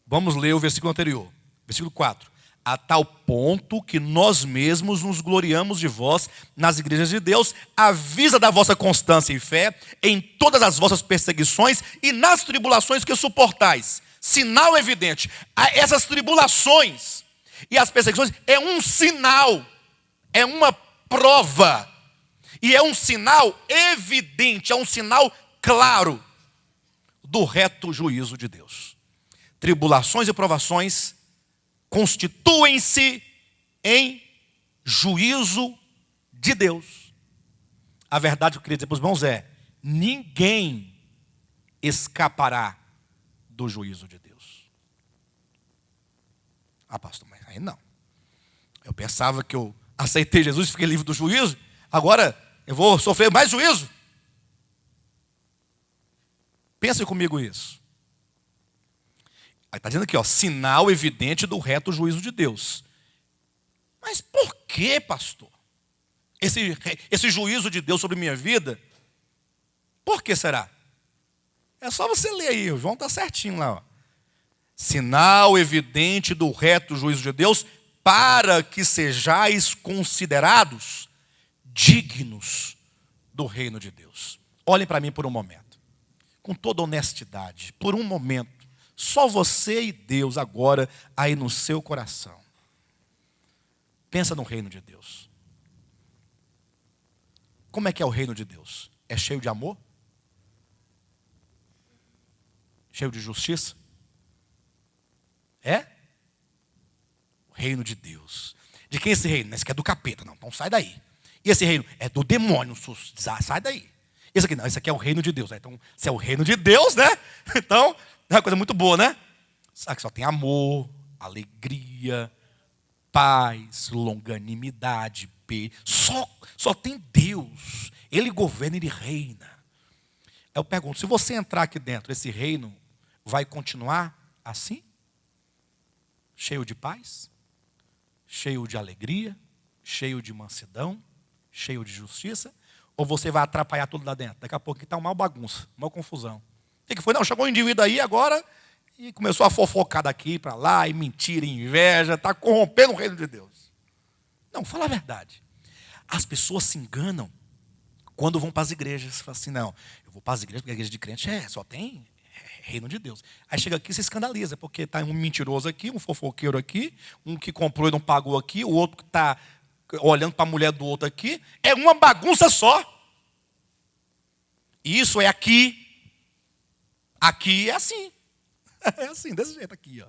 Vamos ler o versículo anterior. Versículo 4. A tal ponto que nós mesmos nos gloriamos de vós nas igrejas de Deus, à vista da vossa constância e fé, em todas as vossas perseguições e nas tribulações que suportais. Sinal evidente. Essas tribulações e as perseguições é um sinal, é uma prova, e é um sinal evidente, é um sinal claro do reto juízo de Deus. Tribulações e provações constituem-se em juízo de Deus. A verdade que eu queria dizer para os irmãos é: ninguém escapará do juízo de Deus. Ah, pastor, mas aí não. Eu pensava que eu aceitei Jesus e fiquei livre do juízo, agora eu vou sofrer mais juízo. Pense comigo isso. Aí está dizendo aqui, ó, sinal evidente do reto juízo de Deus. Mas por que, pastor? Esse juízo de Deus sobre minha vida, por que será? É só você ler aí, o João está certinho lá. Ó. Sinal evidente do reto juízo de Deus, para que sejais considerados dignos do reino de Deus. Olhem para mim por um momento, com toda honestidade, por um momento. Só você e Deus agora aí no seu coração. Pensa no reino de Deus. Como é o reino de Deus? É cheio de amor? Cheio de justiça? É? O reino de Deus. De quem é esse reino? Esse aqui é do capeta, não. Então sai daí. E esse reino é do demônio. Sai daí. Esse aqui não, esse aqui é o reino de Deus. Então, se é o reino de Deus, né? Então, é uma coisa muito boa, né? Sabe que só tem amor, alegria, paz, longanimidade, só tem Deus. Ele governa, Ele reina. Eu pergunto, se você entrar aqui dentro, esse reino vai continuar assim? Cheio de paz? Cheio de alegria? Cheio de mansidão? Cheio de justiça? Ou você vai atrapalhar tudo lá dentro? Daqui a pouco está uma bagunça, uma confusão. O que foi? Não, chegou um indivíduo aí agora e começou a fofocar daqui para lá, e mentira, e inveja, está corrompendo o reino de Deus. Não, fala a verdade. As pessoas se enganam quando vão para as igrejas. Falam assim, não, eu vou para as igrejas, porque a igreja de crente só tem reino de Deus. Aí chega aqui e se escandaliza, porque está um mentiroso aqui, um fofoqueiro aqui, um que comprou e não pagou aqui, o outro que está olhando para a mulher do outro aqui. É uma bagunça só. E isso é aqui. Aqui é assim. É assim, desse jeito aqui, ó.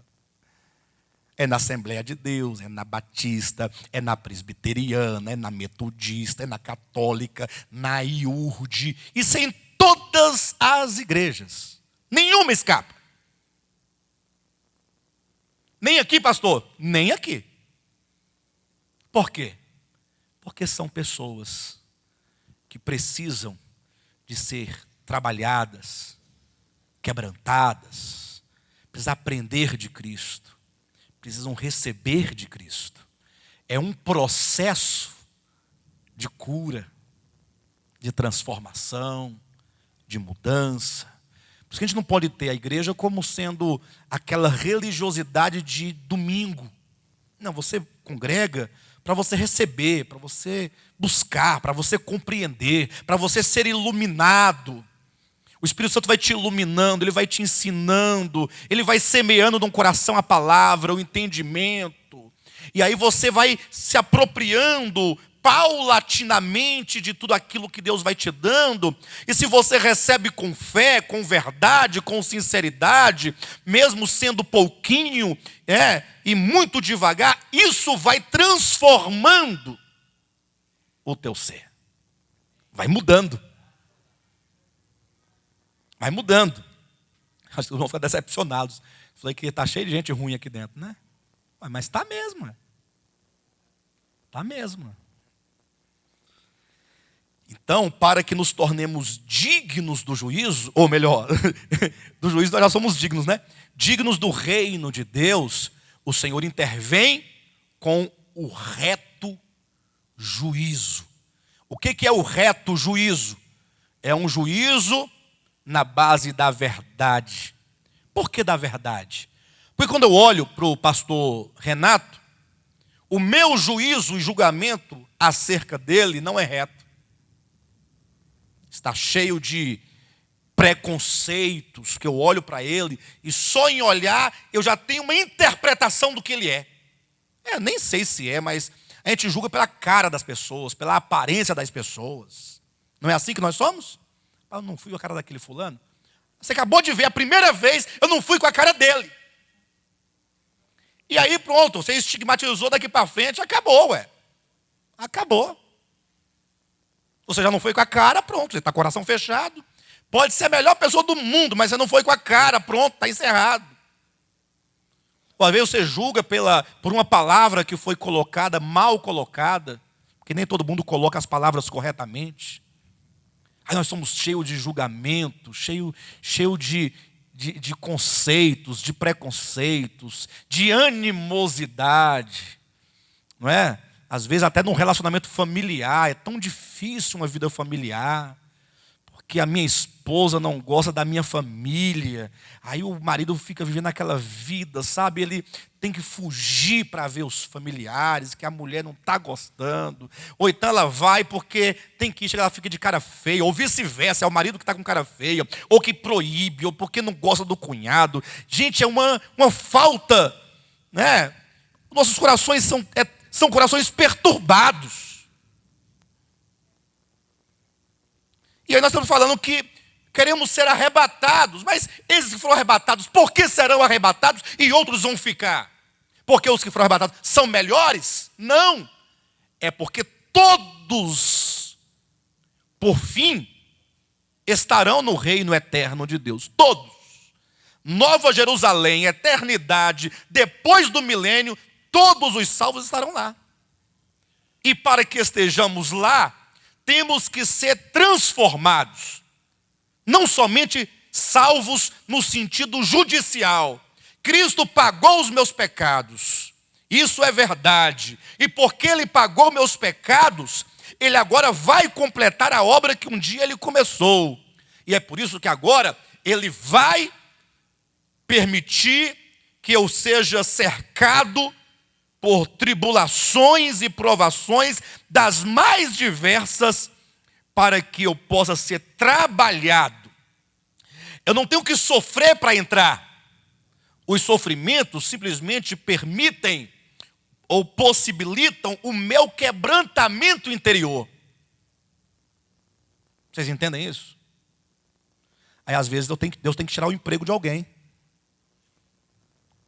É na Assembleia de Deus, é na Batista, é na Presbiteriana, é na Metodista, é na Católica, na IURD. Isso é em todas as igrejas. Nenhuma escapa. Nem aqui, pastor? Nem aqui. Por quê? Porque são pessoas que precisam de ser trabalhadas, quebrantadas, precisam aprender de Cristo, precisam receber de Cristo. É um processo de cura, de transformação, de mudança. Por isso que a gente não pode ter a igreja como sendo aquela religiosidade de domingo. Não, você congrega para você receber, para você buscar, para você compreender, para você ser iluminado. O Espírito Santo vai te iluminando, Ele vai te ensinando, Ele vai semeando no coração a palavra, o entendimento. E aí você vai se apropriando paulatinamente de tudo aquilo que Deus vai te dando. E se você recebe com fé, com verdade, com sinceridade, mesmo sendo pouquinho, e muito devagar, isso vai transformando o teu ser. Vai mudando. Vai mudando. Acho que vão ficar decepcionados. Falei que está cheio de gente ruim aqui dentro, né? Mas está mesmo. Está mesmo. Então, para que nos tornemos dignos do juízo, ou melhor, do juízo nós já somos dignos, né? Dignos do reino de Deus, o Senhor intervém com o reto juízo. O que é o reto juízo? É um juízo na base da verdade. Por que da verdade? Porque quando eu olho para o pastor Renato, o meu juízo e julgamento acerca dele não é reto. Está cheio de preconceitos, que eu olho para ele e só em olhar eu já tenho uma interpretação do que ele é. Nem sei se é, mas a gente julga pela cara das pessoas, pela aparência das pessoas. Não é assim que nós somos? Eu não fui com a cara daquele fulano. Você acabou de ver, a primeira vez eu não fui com a cara dele. E aí pronto, você estigmatizou daqui para frente, acabou, Acabou. Você já não foi com a cara, pronto, você está com o coração fechado. Pode ser a melhor pessoa do mundo, mas você não foi com a cara, pronto, está encerrado. Ou às vezes você julga por uma palavra que foi colocada, mal colocada, porque nem todo mundo coloca as palavras corretamente. Aí nós somos cheios de julgamento, cheio de conceitos, de preconceitos, de animosidade, não é? Às vezes até num relacionamento familiar, é tão difícil uma vida familiar, porque a minha esposa não gosta da minha família, aí o marido fica vivendo aquela vida, sabe? Ele tem que fugir para ver os familiares, que a mulher não está gostando, ou então ela vai porque tem que ir, ela fica de cara feia, ou vice-versa, é o marido que está com cara feia, ou que proíbe, ou porque não gosta do cunhado. Gente, é uma falta, né? Nossos corações são corações perturbados. E aí nós estamos falando que queremos ser arrebatados, mas esses que foram arrebatados, por que serão arrebatados e outros vão ficar? Porque os que foram arrebatados são melhores? Não. É porque todos, por fim, estarão no reino eterno de Deus. Todos. Nova Jerusalém, eternidade, depois do milênio, todos os salvos estarão lá. E para que estejamos lá, temos que ser transformados. Não somente salvos no sentido judicial. Cristo pagou os meus pecados. Isso é verdade. E porque Ele pagou meus pecados, Ele agora vai completar a obra que um dia Ele começou. E é por isso que agora Ele vai permitir que eu seja cercado por tribulações e provações das mais diversas, para que eu possa ser trabalhado. Eu não tenho que sofrer para entrar. Os sofrimentos simplesmente permitem ou possibilitam o meu quebrantamento interior. Vocês entendem isso? Aí às vezes Deus tem que tirar o emprego de alguém.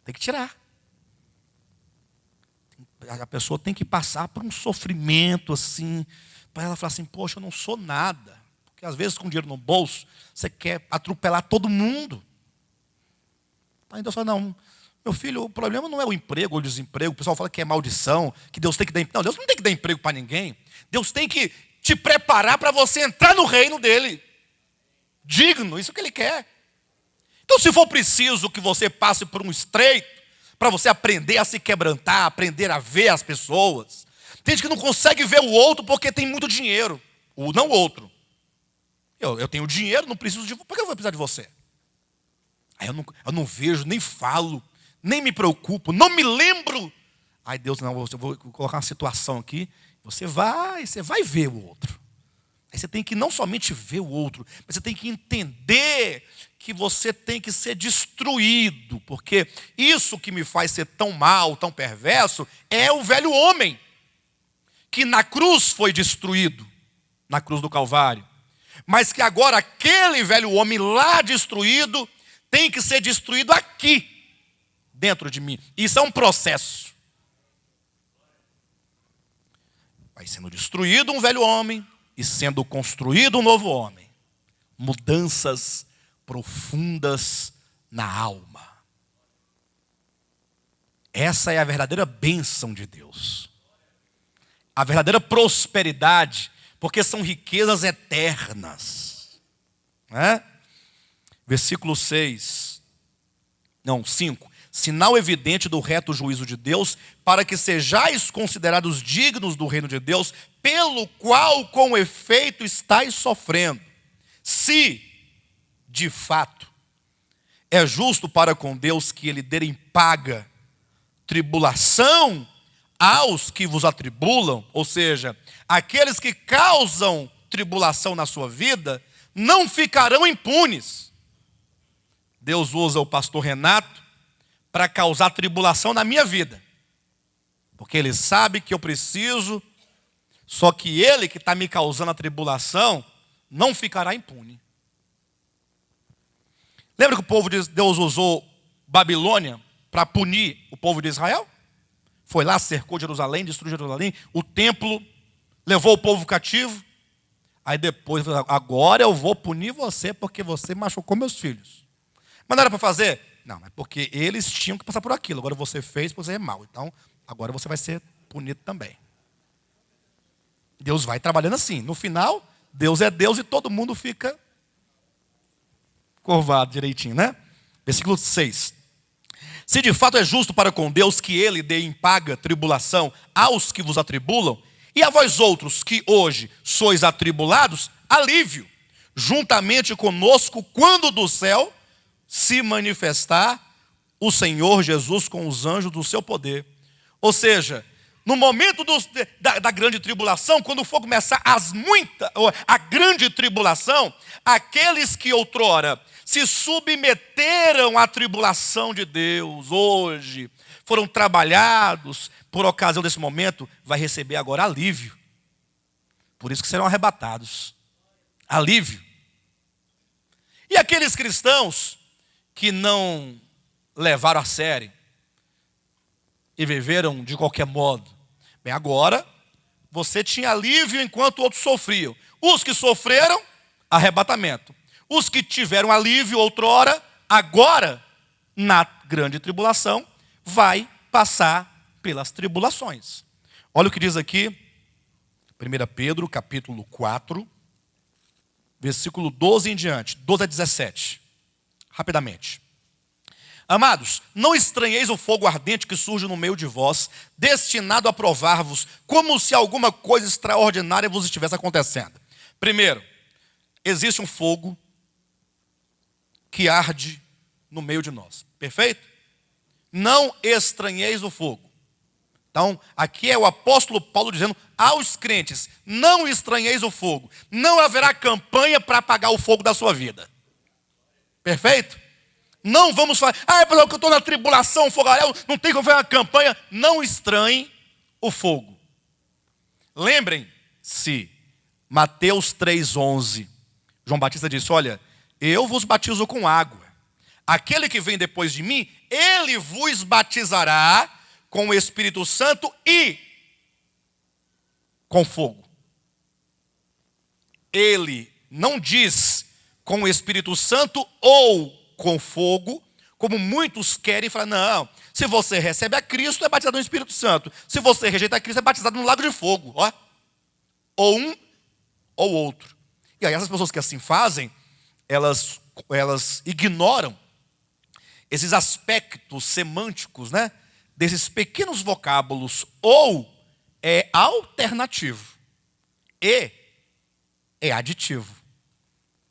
Tem que tirar. A pessoa tem que passar por um sofrimento assim, para ela falar assim, poxa, eu não sou nada. Porque às vezes com dinheiro no bolso, você quer atropelar todo mundo. Aí Deus fala, não, meu filho, o problema não é o emprego ou o desemprego. O pessoal fala que é maldição, que Deus tem que dar emprego. Não, Deus não tem que dar emprego para ninguém. Deus tem que te preparar para você entrar no reino dele. Digno, isso que Ele quer. Então se for preciso que você passe por um estreito, para você aprender a se quebrantar, aprender a ver as pessoas. Tem gente que não consegue ver o outro porque tem muito dinheiro. Ou não o outro. Eu tenho dinheiro, não preciso de você. Por que eu vou precisar de você? Aí eu não vejo, nem falo, nem me preocupo, não me lembro. Aí Deus, não, eu vou colocar uma situação aqui. Você vai ver o outro. Aí você tem que não somente ver o outro, mas você tem que entender que você tem que ser destruído. Porque isso que me faz ser tão mal, tão perverso, é o velho homem. Que na cruz foi destruído, na cruz do Calvário. Mas que agora aquele velho homem lá destruído tem que ser destruído aqui, dentro de mim. Isso é um processo. Vai sendo destruído um velho homem e sendo construído um novo homem. Mudanças profundas na alma. Essa é a verdadeira bênção de Deus. A verdadeira prosperidade, porque são riquezas eternas. Né? Versículo 5. Sinal evidente do reto juízo de Deus, para que sejais considerados dignos do reino de Deus, pelo qual com efeito estáis sofrendo. Se, de fato, é justo para com Deus que Ele dê em paga tribulação aos que vos atribulam, ou seja, aqueles que causam tribulação na sua vida, não ficarão impunes. Deus usa o pastor Renato para causar tribulação na minha vida. Porque Ele sabe que eu preciso, só que Ele que está me causando a tribulação, não ficará impune. Lembra que o povo de Deus usou Babilônia para punir o povo de Israel? Foi lá, cercou Jerusalém, destruiu Jerusalém, o templo, levou o povo cativo. Aí depois, agora eu vou punir você porque você machucou meus filhos. Mas não era para fazer? Não, é porque eles tinham que passar por aquilo. Agora você fez, você é mal. Então, agora você vai ser punido também. Deus vai trabalhando assim. No final, Deus é Deus e todo mundo fica curvado direitinho, né? Versículo 6. Se de fato é justo para com Deus que Ele dê em paga tribulação aos que vos atribulam, e a vós outros que hoje sois atribulados, alívio, juntamente conosco, quando do céu se manifestar o Senhor Jesus com os anjos do seu poder. Ou seja, no momento da grande tribulação, quando for começar a grande tribulação, aqueles que outrora se submeteram à tribulação de Deus, hoje foram trabalhados por ocasião desse momento, vai receber agora alívio. Por isso que serão arrebatados. Alívio. E aqueles cristãos que não levaram a sério e viveram de qualquer modo, bem, agora você tinha alívio enquanto outros sofriam. Os que sofreram, arrebatamento. Os que tiveram alívio outrora, agora, na grande tribulação, vai passar pelas tribulações. Olha o que diz aqui, 1 Pedro, capítulo 4, versículo 12 em diante, 12 a 17. Rapidamente. Amados, não estranheis o fogo ardente que surge no meio de vós, destinado a provar-vos, como se alguma coisa extraordinária vos estivesse acontecendo. Primeiro, existe um fogo que arde no meio de nós. Perfeito? Não estranheis o fogo. Então, aqui é o apóstolo Paulo dizendo aos crentes: não estranheis o fogo. Não haverá campanha para apagar o fogo da sua vida. Perfeito? Não vamos falar, é porque eu estou na tribulação, fogaréu, não tem como fazer uma campanha. Não estranhem o fogo. Lembrem-se, Mateus 3,11. João Batista disse: olha, eu vos batizo com água. Aquele que vem depois de mim, ele vos batizará com o Espírito Santo e com fogo. Ele não diz com o Espírito Santo ou com fogo, como muitos querem falar: não, se você recebe a Cristo, é batizado no Espírito Santo. Se você rejeita a Cristo, é batizado no lago de fogo. Ó. Ou um ou outro. E aí essas pessoas que assim fazem, elas ignoram esses aspectos semânticos, né, desses pequenos vocábulos. Ou é alternativo e é aditivo.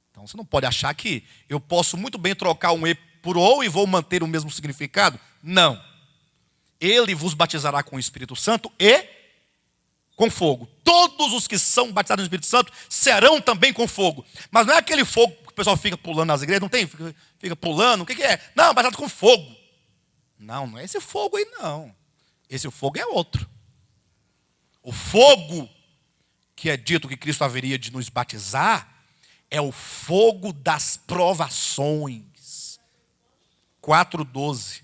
Então você não pode achar que eu posso muito bem trocar um e por ou e vou manter o mesmo significado. Não. Ele vos batizará com o Espírito Santo e com fogo. Todos os que são batizados no Espírito Santo serão também com fogo. Mas não é aquele fogo que o pessoal fica pulando nas igrejas, não tem? Fica pulando, o que é? Não, batizado com fogo. Não é esse fogo aí não. Esse fogo é outro. O fogo que é dito que Cristo haveria de nos batizar é o fogo das provações. 4,12.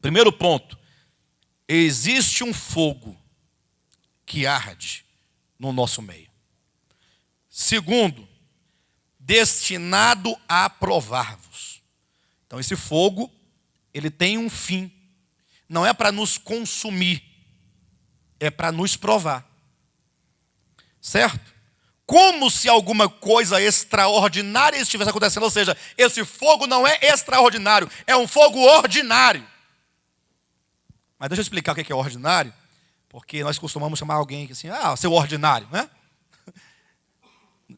Primeiro ponto. Existe um fogo que arde no nosso meio. Segundo, destinado a provar-vos. Então esse fogo, ele tem um fim. Não é para nos consumir, é para nos provar. Certo? Como se alguma coisa extraordinária estivesse acontecendo. Ou seja, esse fogo não é extraordinário, é um fogo ordinário. Mas deixa eu explicar o que é ordinário, porque nós costumamos chamar alguém assim: seu ordinário, né?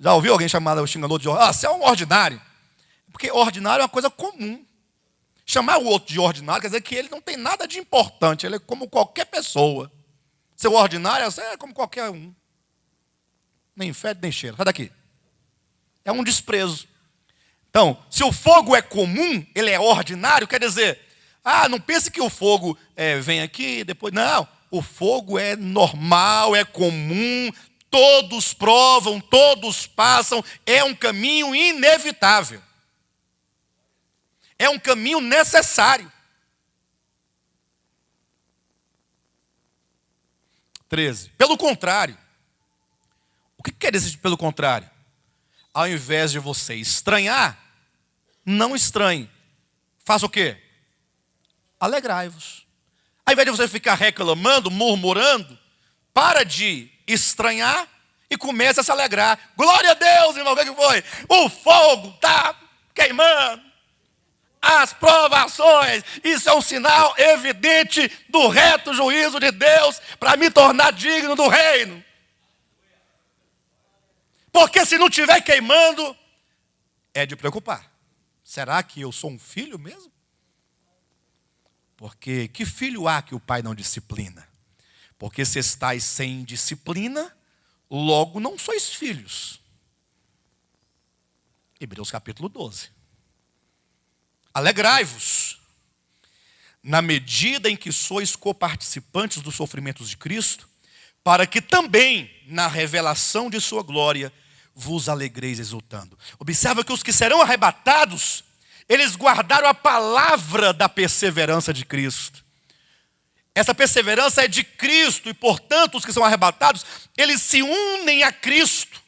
Já ouviu alguém chamado, xingando de ordinário? Você é um ordinário. Porque ordinário é uma coisa comum. Chamar o outro de ordinário quer dizer que ele não tem nada de importante, ele é como qualquer pessoa. Seu ordinário é como qualquer um. Nem fede, nem cheira. Sai daqui. É um desprezo. Então, se o fogo é comum, ele é ordinário, quer dizer, não pense que o fogo vem aqui e depois. Não, o fogo é normal, é comum, todos provam, todos passam, é um caminho inevitável. É um caminho necessário. 13. Pelo contrário. O que quer dizer pelo contrário? Ao invés de você estranhar, não estranhe. Faça o quê? Alegrai-vos. Ao invés de você ficar reclamando, murmurando, para de estranhar e comece a se alegrar. Glória a Deus, irmão, o que foi? O fogo está queimando. As provações, isso é um sinal evidente do reto juízo de Deus para me tornar digno do reino. Porque se não estiver queimando, é de preocupar. Será que eu sou um filho mesmo? Porque que filho há que o pai não disciplina? Porque se estáis sem disciplina, logo não sois filhos. Hebreus capítulo 12. Alegrai-vos, na medida em que sois coparticipantes dos sofrimentos de Cristo, para que também, na revelação de sua glória, vos alegreis exultando. Observa que os que serão arrebatados, eles guardaram a palavra da perseverança de Cristo. Essa perseverança é de Cristo e, portanto, os que são arrebatados, eles se unem a Cristo.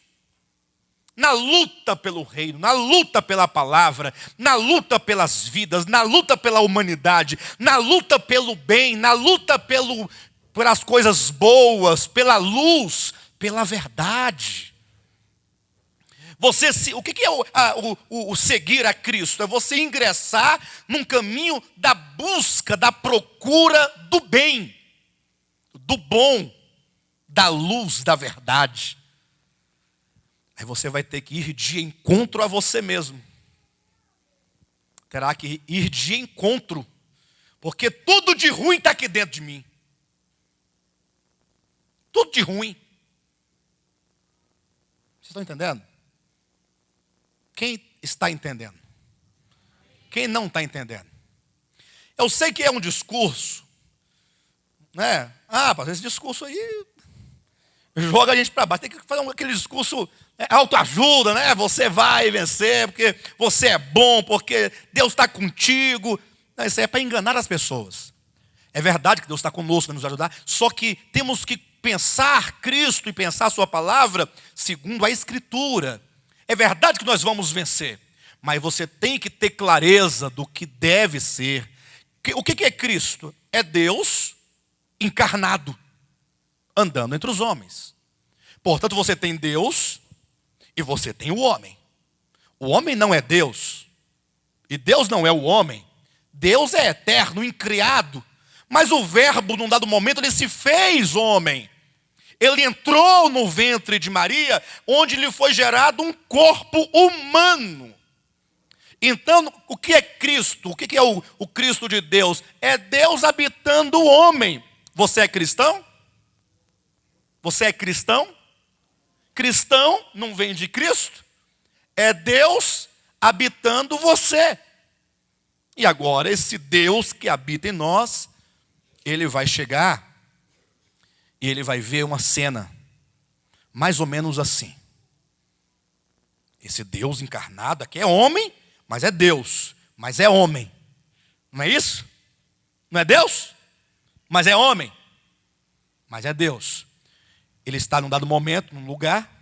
na luta pelo reino, na luta pela palavra, na luta pelas vidas, na luta pela humanidade, na luta pelo bem, na luta pelas coisas boas, pela luz, pela verdade. O que é o seguir a Cristo? É você ingressar num caminho da busca, da procura do bem, do bom, da luz, da verdade. Aí você vai ter que ir de encontro a você mesmo. Terá que ir de encontro, porque tudo de ruim está aqui dentro de mim. Tudo de ruim. Vocês estão entendendo? Quem está entendendo? Quem não está entendendo? Eu sei que é um discurso, né? Esse discurso aí joga a gente para baixo. Tem que fazer aquele discurso autoajuda, né? Você vai vencer porque você é bom, porque Deus está contigo. Não, isso aí é para enganar as pessoas. É verdade que Deus está conosco para nos ajudar, só que temos que pensar Cristo e pensar a sua palavra segundo a Escritura. É verdade que nós vamos vencer, mas você tem que ter clareza do que deve ser. O que é Cristo? É Deus encarnado, andando entre os homens. Portanto, você tem Deus e você tem o homem. O homem não é Deus, e Deus não é o homem. Deus é eterno, incriado, mas o verbo, num dado momento, ele se fez homem. Ele entrou no ventre de Maria, onde lhe foi gerado um corpo humano. Então, o que é Cristo? O que é o Cristo de Deus? É Deus habitando o homem. Você é cristão? Você é cristão? Cristão não vem de Cristo. É Deus habitando você. E agora, esse Deus que habita em nós, ele vai chegar e ele vai ver uma cena mais ou menos assim. Esse Deus encarnado aqui é homem, mas é Deus, mas é homem. Não é isso? Não é Deus? Mas é homem, mas é Deus. Ele está num dado momento, num lugar,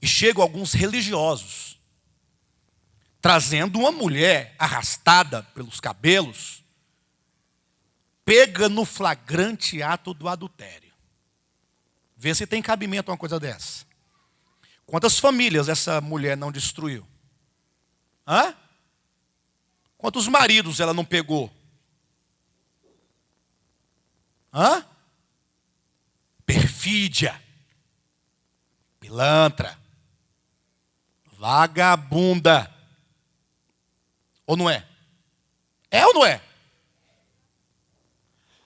e chegam alguns religiosos, trazendo uma mulher arrastada pelos cabelos, pega no flagrante ato do adultério. Vê se tem cabimento uma coisa dessa. Quantas famílias essa mulher não destruiu? Quantos maridos ela não pegou? Perfídia, pilantra, vagabunda. Ou não é? É ou não é?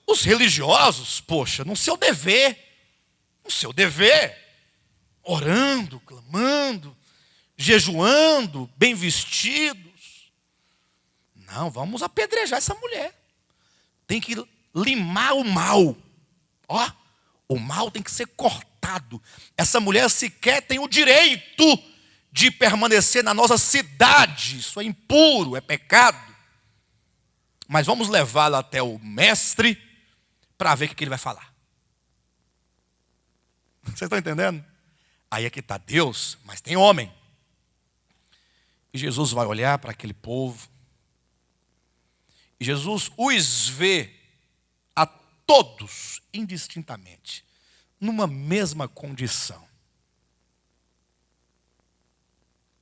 Os religiosos, poxa, no seu dever, orando, clamando, jejuando, bem vestidos. Não, vamos apedrejar essa mulher. Tem que limar o mal. O mal tem que ser cortado. Essa mulher sequer tem o direito de permanecer na nossa cidade. Isso é impuro, é pecado. Mas vamos levá-la até o mestre para ver o que ele vai falar. Vocês estão entendendo? Aí é que está Deus, mas tem homem. E Jesus vai olhar para aquele povo. E Jesus os vê a todos, indistintamente, numa mesma condição.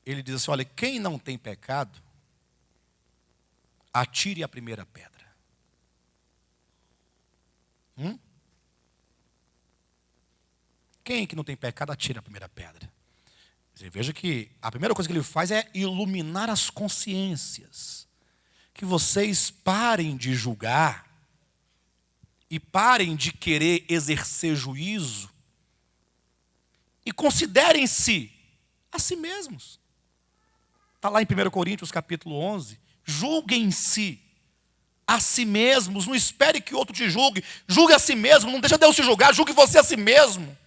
Ele diz assim: olha, quem não tem pecado, atire a primeira pedra. Quem que não tem pecado, atira a primeira pedra. Você veja que a primeira coisa que ele faz é iluminar as consciências. Que vocês parem de julgar e parem de querer exercer juízo e considerem-se a si mesmos. Está lá em 1 Coríntios capítulo 11. Julguem-se a si mesmos, não espere que outro te julgue. Julgue a si mesmo, não deixa Deus te julgar, julgue você a si mesmo.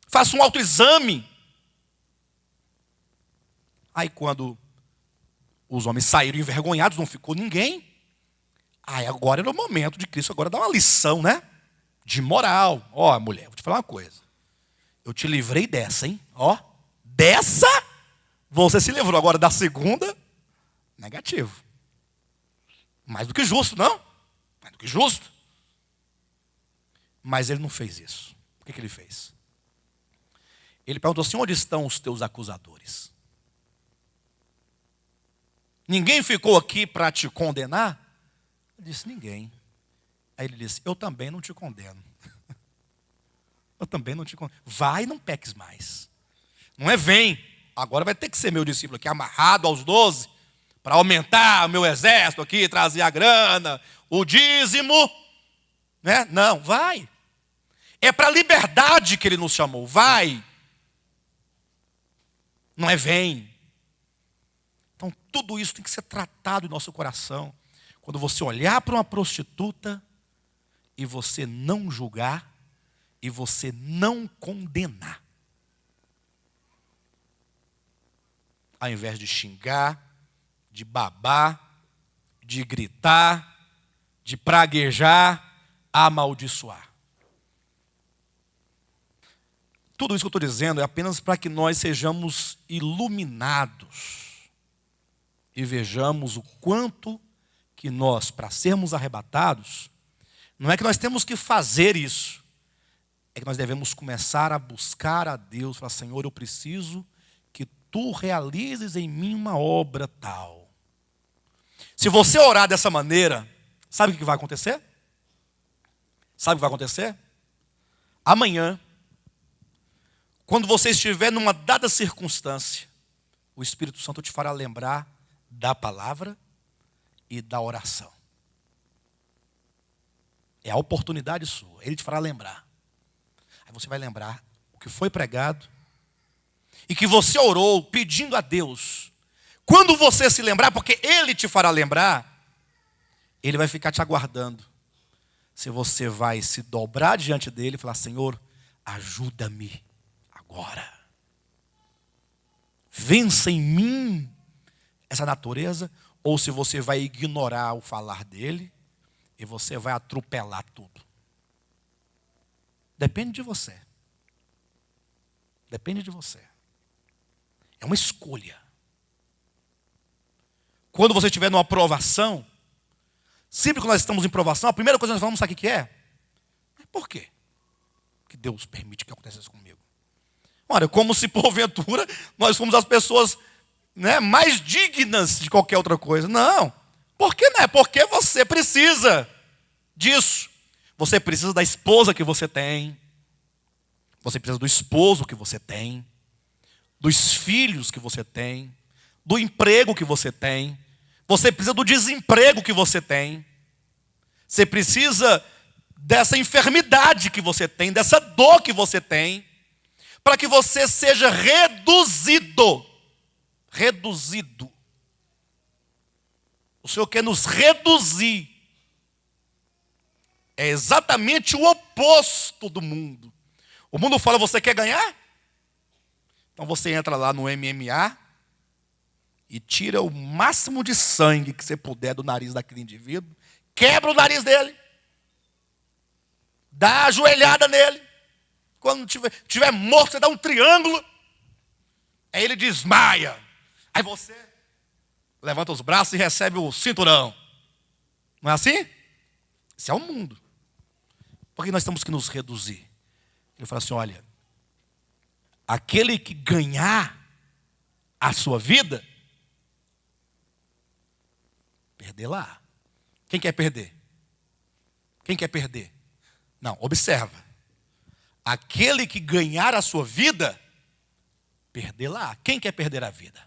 Faça um autoexame. Aí quando os homens saíram envergonhados, não ficou ninguém. Aí agora era o momento de Cristo agora dar uma lição, né? De moral. Mulher, vou te falar uma coisa. eu te livrei dessa, hein? Ó, dessa você se livrou. Agora da segunda, negativo. Mais do que justo, não? Mais do que justo. Mas ele não fez isso. O que ele fez? Ele perguntou assim: onde estão os teus acusadores? Ninguém ficou aqui para te condenar? Ele disse: ninguém. Aí ele disse: eu também não te condeno. Eu também não te condeno. Vai e não peques mais. Não é vem. Agora vai ter que ser meu discípulo aqui, amarrado aos 12, para aumentar o meu exército aqui, trazer a grana, o dízimo. Né? Não, vai. É para a liberdade que ele nos chamou. Vai. Não é vem. Então tudo isso tem que ser tratado em nosso coração. Quando você olhar para uma prostituta e você não julgar e você não condenar. Ao invés de xingar, de babar, de gritar, de praguejar, amaldiçoar. Tudo isso que eu estou dizendo é apenas para que nós sejamos iluminados e vejamos o quanto que nós, para sermos arrebatados, não é que nós temos que fazer isso, é que nós devemos começar a buscar a Deus, falar: Senhor, eu preciso que Tu realizes em mim uma obra tal. Se você orar dessa maneira, sabe o que vai acontecer? Sabe o que vai acontecer? Amanhã, quando você estiver numa dada circunstância, o Espírito Santo te fará lembrar da palavra e da oração. É a oportunidade sua. Ele te fará lembrar. Aí você vai lembrar o que foi pregado e que você orou pedindo a Deus. Quando você se lembrar, porque Ele te fará lembrar, Ele vai ficar te aguardando. Se você vai se dobrar diante dEle e falar: Senhor, ajuda-me agora. Vença em mim essa natureza. Ou se você vai ignorar o falar dEle e você vai atropelar tudo. Depende de você. Depende de você. É uma escolha. Quando você estiver numa provação, sempre que nós estamos em provação, a primeira coisa que nós vamos, sabe o que é? Por quê que Deus permite que aconteça isso comigo? Olha, como se porventura nós fomos as pessoas, né, mais dignas de qualquer outra coisa. Não. Por que não é? Porque você precisa disso. Você precisa da esposa que você tem. Você precisa do esposo que você tem. Dos filhos que você tem. Do emprego que você tem. Você precisa do desemprego que você tem. Você precisa dessa enfermidade que você tem, dessa dor que você tem, para que você seja reduzido. Reduzido. O Senhor quer nos reduzir. É exatamente o oposto do mundo. O mundo fala: você quer ganhar? Então você entra lá no MMA e tira o máximo de sangue que você puder do nariz daquele indivíduo, quebra o nariz dele, dá a joelhada nele. Quando tiver morto, você dá um triângulo, aí ele desmaia. Aí você levanta os braços e recebe o cinturão. Não é assim? Esse é o mundo. Por que nós temos que nos reduzir? Ele fala assim: olha, aquele que ganhar a sua vida, perder-la. Quem quer perder? Quem quer perder? Não, observa. Aquele que ganhar a sua vida, perder-la. Quem quer perder a vida?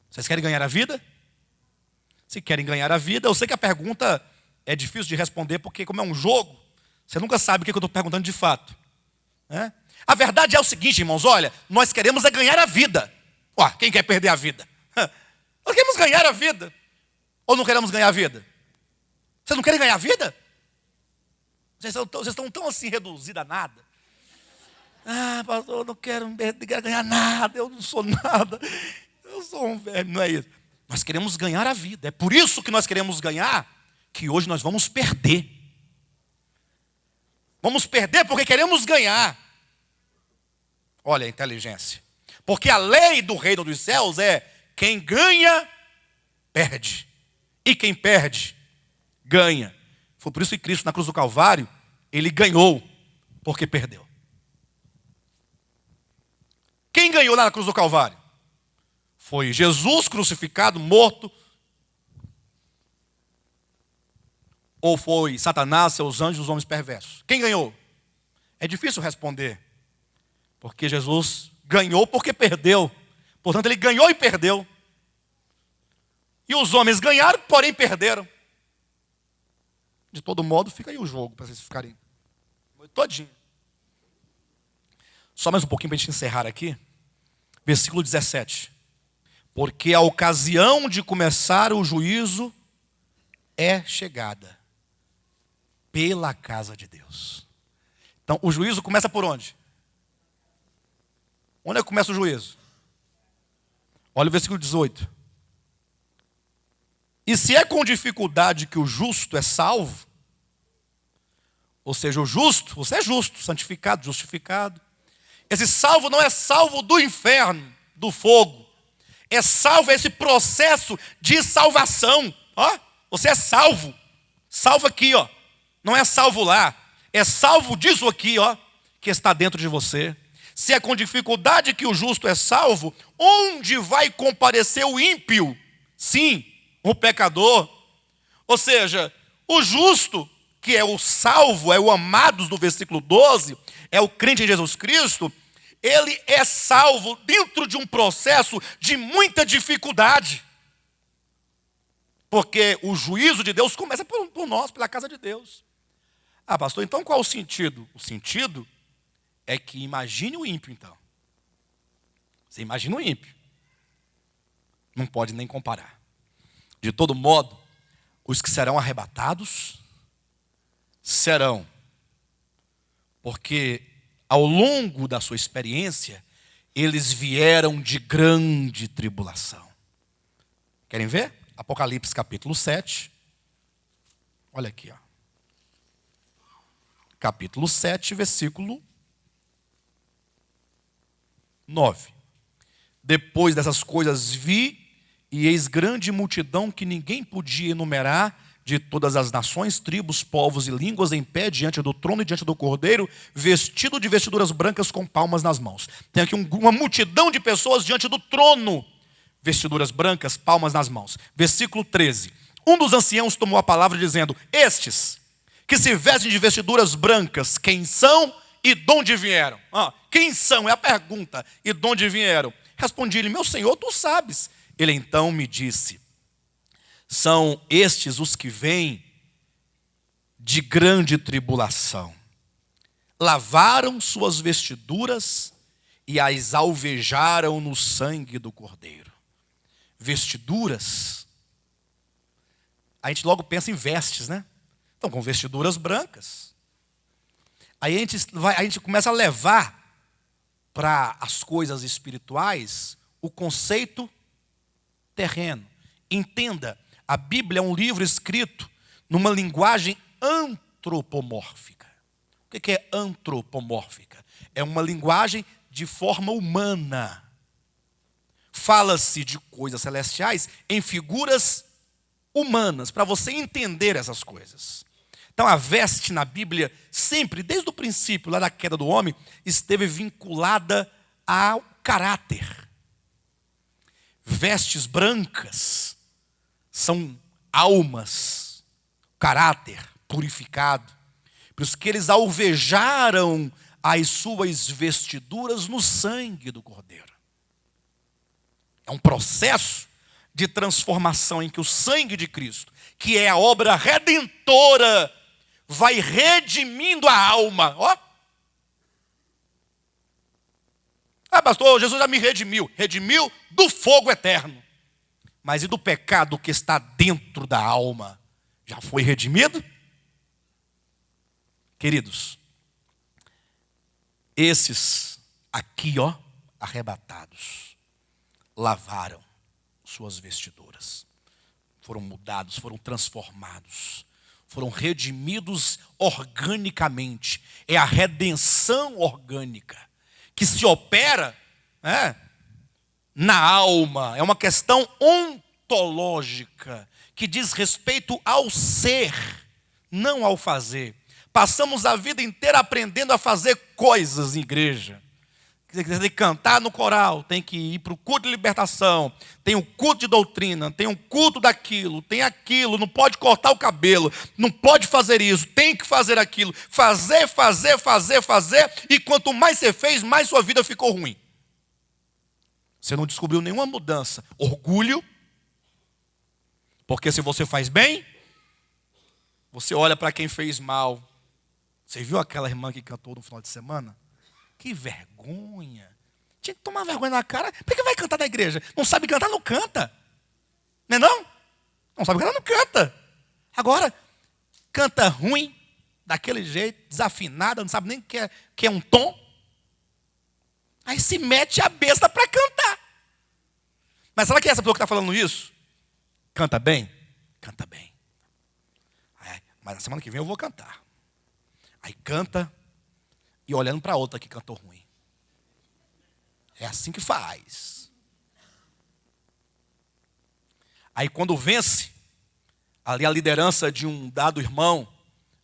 Vocês querem ganhar a vida? Se querem ganhar a vida, eu sei que a pergunta é difícil de responder, porque como é um jogo, você nunca sabe o que eu estou perguntando de fato. Né? A verdade é o seguinte, irmãos, olha, nós queremos é ganhar a vida. Quem quer perder a vida? Nós queremos ganhar a vida. Ou não queremos ganhar a vida? Vocês não querem ganhar a vida? Vocês estão tão assim reduzidos a nada. Pastor, eu não quero ganhar nada, eu não sou nada. Eu sou um velho, não é isso. Nós queremos ganhar a vida. É por isso que nós queremos ganhar, que hoje nós vamos perder. Vamos perder porque queremos ganhar. Olha a inteligência. Porque a lei do reino dos céus é: quem ganha, perde. E quem perde, ganha. Foi por isso que Cristo na cruz do Calvário, ele ganhou, porque perdeu. Quem ganhou lá na cruz do Calvário? Foi Jesus crucificado, morto? Ou foi Satanás, seus anjos, os homens perversos? Quem ganhou? É difícil responder. Porque Jesus ganhou porque perdeu. Portanto, ele ganhou e perdeu. E os homens ganharam, porém perderam. De todo modo, fica aí o jogo, para vocês ficarem todinho. Só mais um pouquinho para a gente encerrar aqui. Versículo 17. Porque a ocasião de começar o juízo é chegada pela casa de Deus. Então, o juízo começa por onde? Onde é que começa o juízo? Olha o versículo 18. E se é com dificuldade que o justo é salvo, ou seja, o justo, você é justo, santificado, justificado. Esse salvo não é salvo do inferno, do fogo. É salvo esse processo de salvação. Ó, você é salvo. Salvo aqui, ó. Não é salvo lá. É salvo disso aqui, ó, que está dentro de você. Se é com dificuldade que o justo é salvo, onde vai comparecer o ímpio? Sim, o pecador. Ou seja, o justo, que é o salvo, é o amados do versículo 12, é o crente em Jesus Cristo, ele é salvo dentro de um processo de muita dificuldade. Porque o juízo de Deus começa por nós, pela casa de Deus. Ah, pastor, então qual o sentido? O sentido é que imagine o ímpio, então. Você imagina o ímpio. Não pode nem comparar. De todo modo, os que serão arrebatados serão, porque ao longo da sua experiência, eles vieram de grande tribulação. Querem ver? Apocalipse capítulo 7. Olha aqui, ó. Capítulo 7, versículo 9. Depois dessas coisas vi, e eis grande multidão que ninguém podia enumerar, de todas as nações, tribos, povos e línguas, em pé diante do trono e diante do Cordeiro, vestido de vestiduras brancas com palmas nas mãos. Tem aqui uma multidão de pessoas diante do trono, vestiduras brancas, palmas nas mãos. Versículo 13. Um dos anciãos tomou a palavra dizendo: estes que se vestem de vestiduras brancas, quem são e de onde vieram? Quem são? É a pergunta. E de onde vieram? Respondi-lhe: meu senhor, tu sabes. Ele então me disse: são estes os que vêm de grande tribulação. Lavaram suas vestiduras e as alvejaram no sangue do Cordeiro. Vestiduras, a gente logo pensa em vestes, né? Então, com vestiduras brancas. Aí a gente começa a levar para as coisas espirituais o conceito terreno. Entenda, a Bíblia é um livro escrito numa linguagem antropomórfica. O que é antropomórfica? É uma linguagem de forma humana. Fala-se de coisas celestiais em figuras humanas, para você entender essas coisas. Então a veste na Bíblia sempre, desde o princípio, lá da queda do homem, esteve vinculada ao caráter. Vestes brancas são almas, caráter purificado. Por isso que eles alvejaram as suas vestiduras no sangue do Cordeiro. É um processo de transformação em que o sangue de Cristo, que é a obra redentora, vai redimindo a alma. Pastor, Jesus já me redimiu. Redimiu do fogo eterno. Mas e do pecado que está dentro da alma? Já foi redimido? Queridos, esses aqui, arrebatados, lavaram suas vestiduras. Foram mudados, foram transformados, foram redimidos organicamente. É a redenção orgânica. que se opera, né, na alma. É uma questão ontológica, que diz respeito ao ser, não ao fazer. Passamos a vida inteira aprendendo a fazer coisas em igreja. Tem que cantar no coral, tem que ir para o culto de libertação, tem o culto de doutrina, tem o culto daquilo, tem aquilo, não pode cortar o cabelo, não pode fazer isso, tem que fazer aquilo. Fazer, e quanto mais você fez, mais sua vida ficou ruim. Você não descobriu nenhuma mudança. Orgulho, porque se você faz bem, você olha para quem fez mal. Você viu aquela irmã que cantou no final de semana? Que vergonha. Tinha que tomar vergonha na cara. Por que vai cantar na igreja? Não sabe cantar, não canta. Não é não? Não sabe cantar, não canta. Agora, canta ruim, daquele jeito, desafinada, não sabe nem o que é um tom. Aí se mete a besta para cantar. Mas sabe quem é essa pessoa que está falando isso? Canta bem? Canta bem. Mas na semana que vem eu vou cantar. Aí canta e olhando para a outra que cantou ruim. É assim que faz. Aí quando vence ali a liderança de um dado irmão,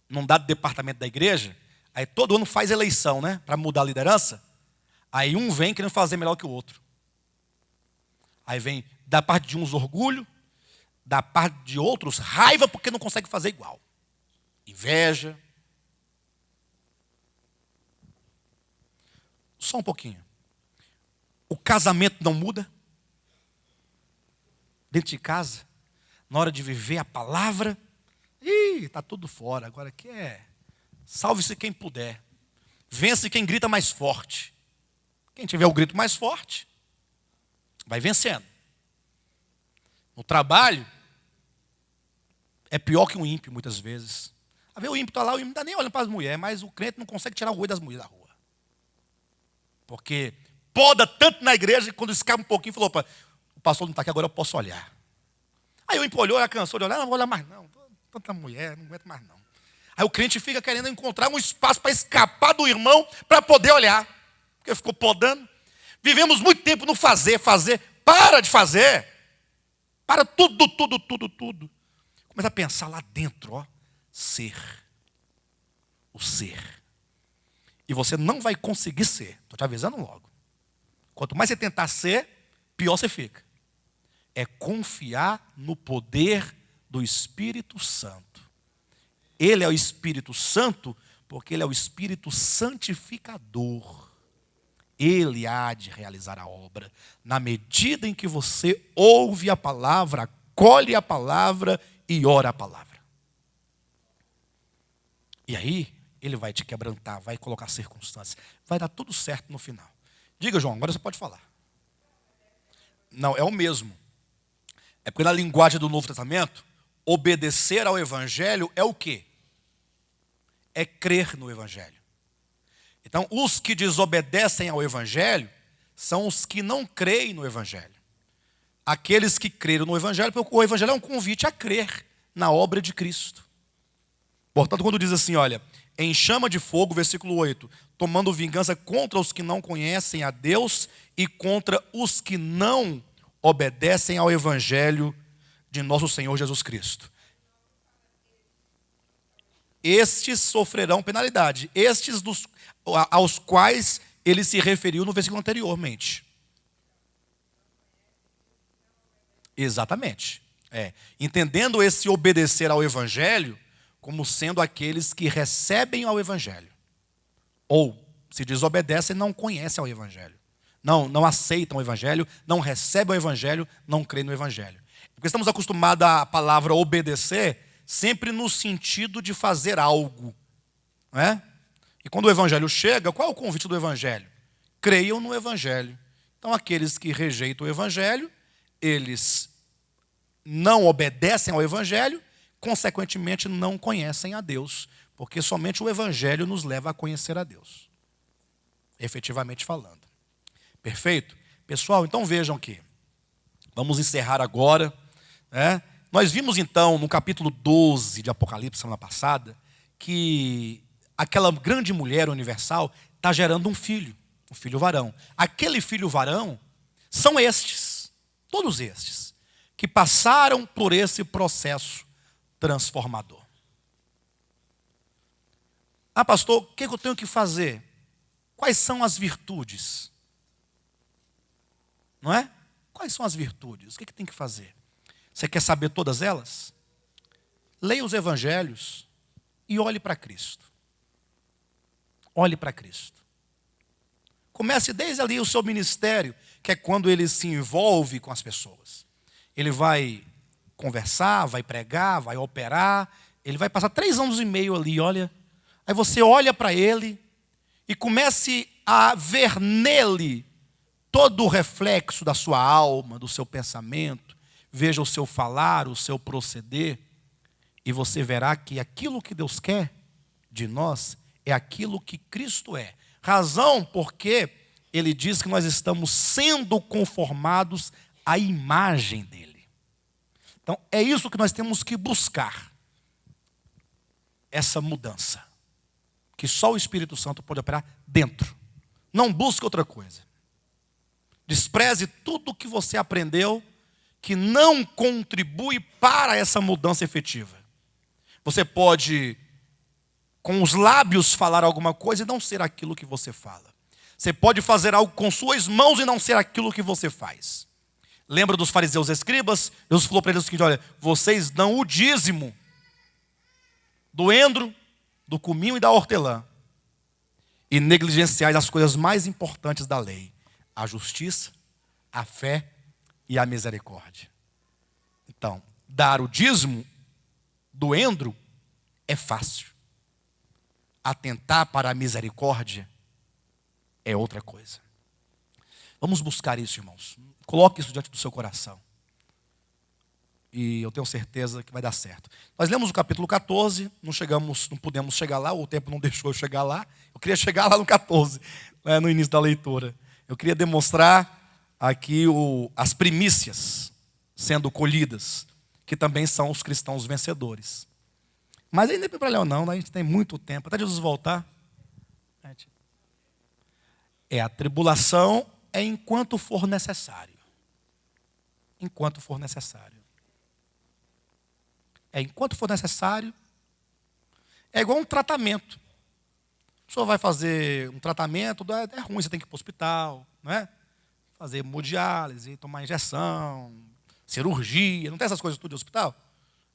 num dado departamento da igreja, aí todo ano faz eleição, né? Para mudar a liderança. Aí um vem querendo fazer melhor que o outro. Aí vem da parte de uns orgulho, da parte de outros raiva porque não consegue fazer igual. Inveja. Só um pouquinho. O casamento não muda? Dentro de casa, na hora de viver a palavra, está tudo fora. Agora aqui salve-se quem puder. Vence quem grita mais forte. Quem tiver o grito mais forte, vai vencendo. No trabalho, é pior que um ímpio muitas vezes. A ver, o ímpio está lá, o ímpio não está nem olhando para as mulheres, mas o crente não consegue tirar o olho das mulheres da rua. Porque poda tanto na igreja, que quando escapa um pouquinho, falou, opa, o pastor não está aqui, agora eu posso olhar. Aí o ímpio olhou, já cansou de olhar, não vou olhar mais não, tanta mulher, não aguento mais não. Aí o crente fica querendo encontrar um espaço para escapar do irmão, para poder olhar. Porque ficou podando. Vivemos muito tempo no fazer. Para de fazer. Para tudo. Começa a pensar lá dentro, ser. O ser. E você não vai conseguir ser. Estou te avisando logo. Quanto mais você tentar ser, pior você fica. É confiar no poder do Espírito Santo. Ele é o Espírito Santo porque ele é o Espírito santificador. Ele há de realizar a obra na medida em que você ouve a palavra, acolhe a palavra e ora a palavra. E aí, ele vai te quebrantar, vai colocar circunstâncias. Vai dar tudo certo no final. Diga, João, agora você pode falar. Não, é o mesmo. É porque na linguagem do Novo Testamento, obedecer ao Evangelho é o quê? É crer no Evangelho. Então, os que desobedecem ao Evangelho são os que não creem no Evangelho. Aqueles que creram no Evangelho, porque o Evangelho é um convite a crer na obra de Cristo. Portanto, quando diz assim, olha, em chama de fogo, versículo 8, tomando vingança contra os que não conhecem a Deus e contra os que não obedecem ao Evangelho de nosso Senhor Jesus Cristo. Estes sofrerão penalidade. Estes aos quais ele se referiu no versículo anteriormente. Exatamente. Entendendo esse obedecer ao Evangelho como sendo aqueles que recebem ao Evangelho. Ou, se desobedecem, não conhecem ao Evangelho. Não aceitam o Evangelho, não recebem o Evangelho, não creem no Evangelho. Porque estamos acostumados à palavra obedecer sempre no sentido de fazer algo. Não é? E quando o Evangelho chega, qual é o convite do Evangelho? Creiam no Evangelho. Então, aqueles que rejeitam o Evangelho, eles não obedecem ao Evangelho, consequentemente não conhecem a Deus, porque somente o Evangelho nos leva a conhecer a Deus, efetivamente falando. Perfeito? Pessoal, então vejam aqui. Vamos encerrar agora. Nós vimos então no capítulo 12 de Apocalipse, semana passada, que aquela grande mulher universal está gerando um filho. O filho varão. Aquele filho varão são estes, todos estes, que passaram por esse processo transformador. Ah, pastor, o que eu tenho que fazer? Quais são as virtudes? Não é? Quais são as virtudes? O que tem que fazer? Você quer saber todas elas? Leia os evangelhos e olhe para Cristo. Olhe para Cristo. Comece desde ali o seu ministério, que é quando ele se envolve com as pessoas. Ele vai conversar, vai pregar, vai operar. Ele vai passar 3 anos e meio ali, olha. Aí você olha para ele e comece a ver nele todo o reflexo da sua alma, do seu pensamento. Veja o seu falar, o seu proceder. E você verá que aquilo que Deus quer de nós é aquilo que Cristo é. Razão porque ele diz que nós estamos sendo conformados à imagem dele. Então, é isso que nós temos que buscar. Essa mudança. Que só o Espírito Santo pode operar dentro. Não busque outra coisa. Despreze tudo que você aprendeu que não contribui para essa mudança efetiva. Você pode, com os lábios, falar alguma coisa e não ser aquilo que você fala. Você pode fazer algo com suas mãos e não ser aquilo que você faz. Lembra dos fariseus e escribas? Deus falou para eles o seguinte: olha, vocês dão o dízimo do endro, do cominho e da hortelã, e negligenciais as coisas mais importantes da lei: a justiça, a fé e a misericórdia. Então, dar o dízimo do endro é fácil. Atentar para a misericórdia é outra coisa. Vamos buscar isso, irmãos. Coloque isso diante do seu coração. E eu tenho certeza que vai dar certo. Nós lemos o capítulo 14, não pudemos chegar lá, o tempo não deixou eu chegar lá. Eu queria chegar lá no 14, no início da leitura. Eu queria demonstrar aqui as primícias sendo colhidas, que também são os cristãos vencedores. Mas aí não tem problema não, a gente tem muito tempo, até Jesus voltar. A tribulação é enquanto for necessário. Enquanto for necessário. Enquanto for necessário. É igual um tratamento. A pessoa vai fazer um tratamento, é ruim, você tem que ir para o hospital, não é? Fazer hemodiálise, tomar injeção, cirurgia, não tem essas coisas tudo de hospital?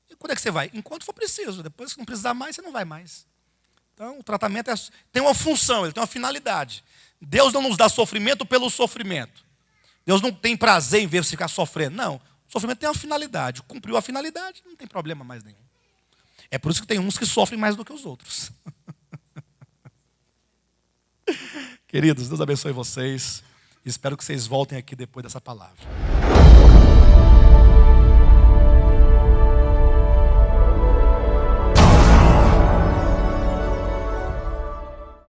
E quando é que você vai? Enquanto for preciso. Depois que não precisar mais, você não vai mais. Então, o tratamento tem uma função, ele tem uma finalidade. Deus não nos dá sofrimento pelo sofrimento. Deus não tem prazer em ver você ficar sofrendo. Não, o sofrimento tem uma finalidade. Cumpriu a finalidade, não tem problema mais nenhum. É por isso que tem uns que sofrem mais do que os outros. Queridos, Deus abençoe vocês. Espero que vocês voltem aqui depois dessa palavra.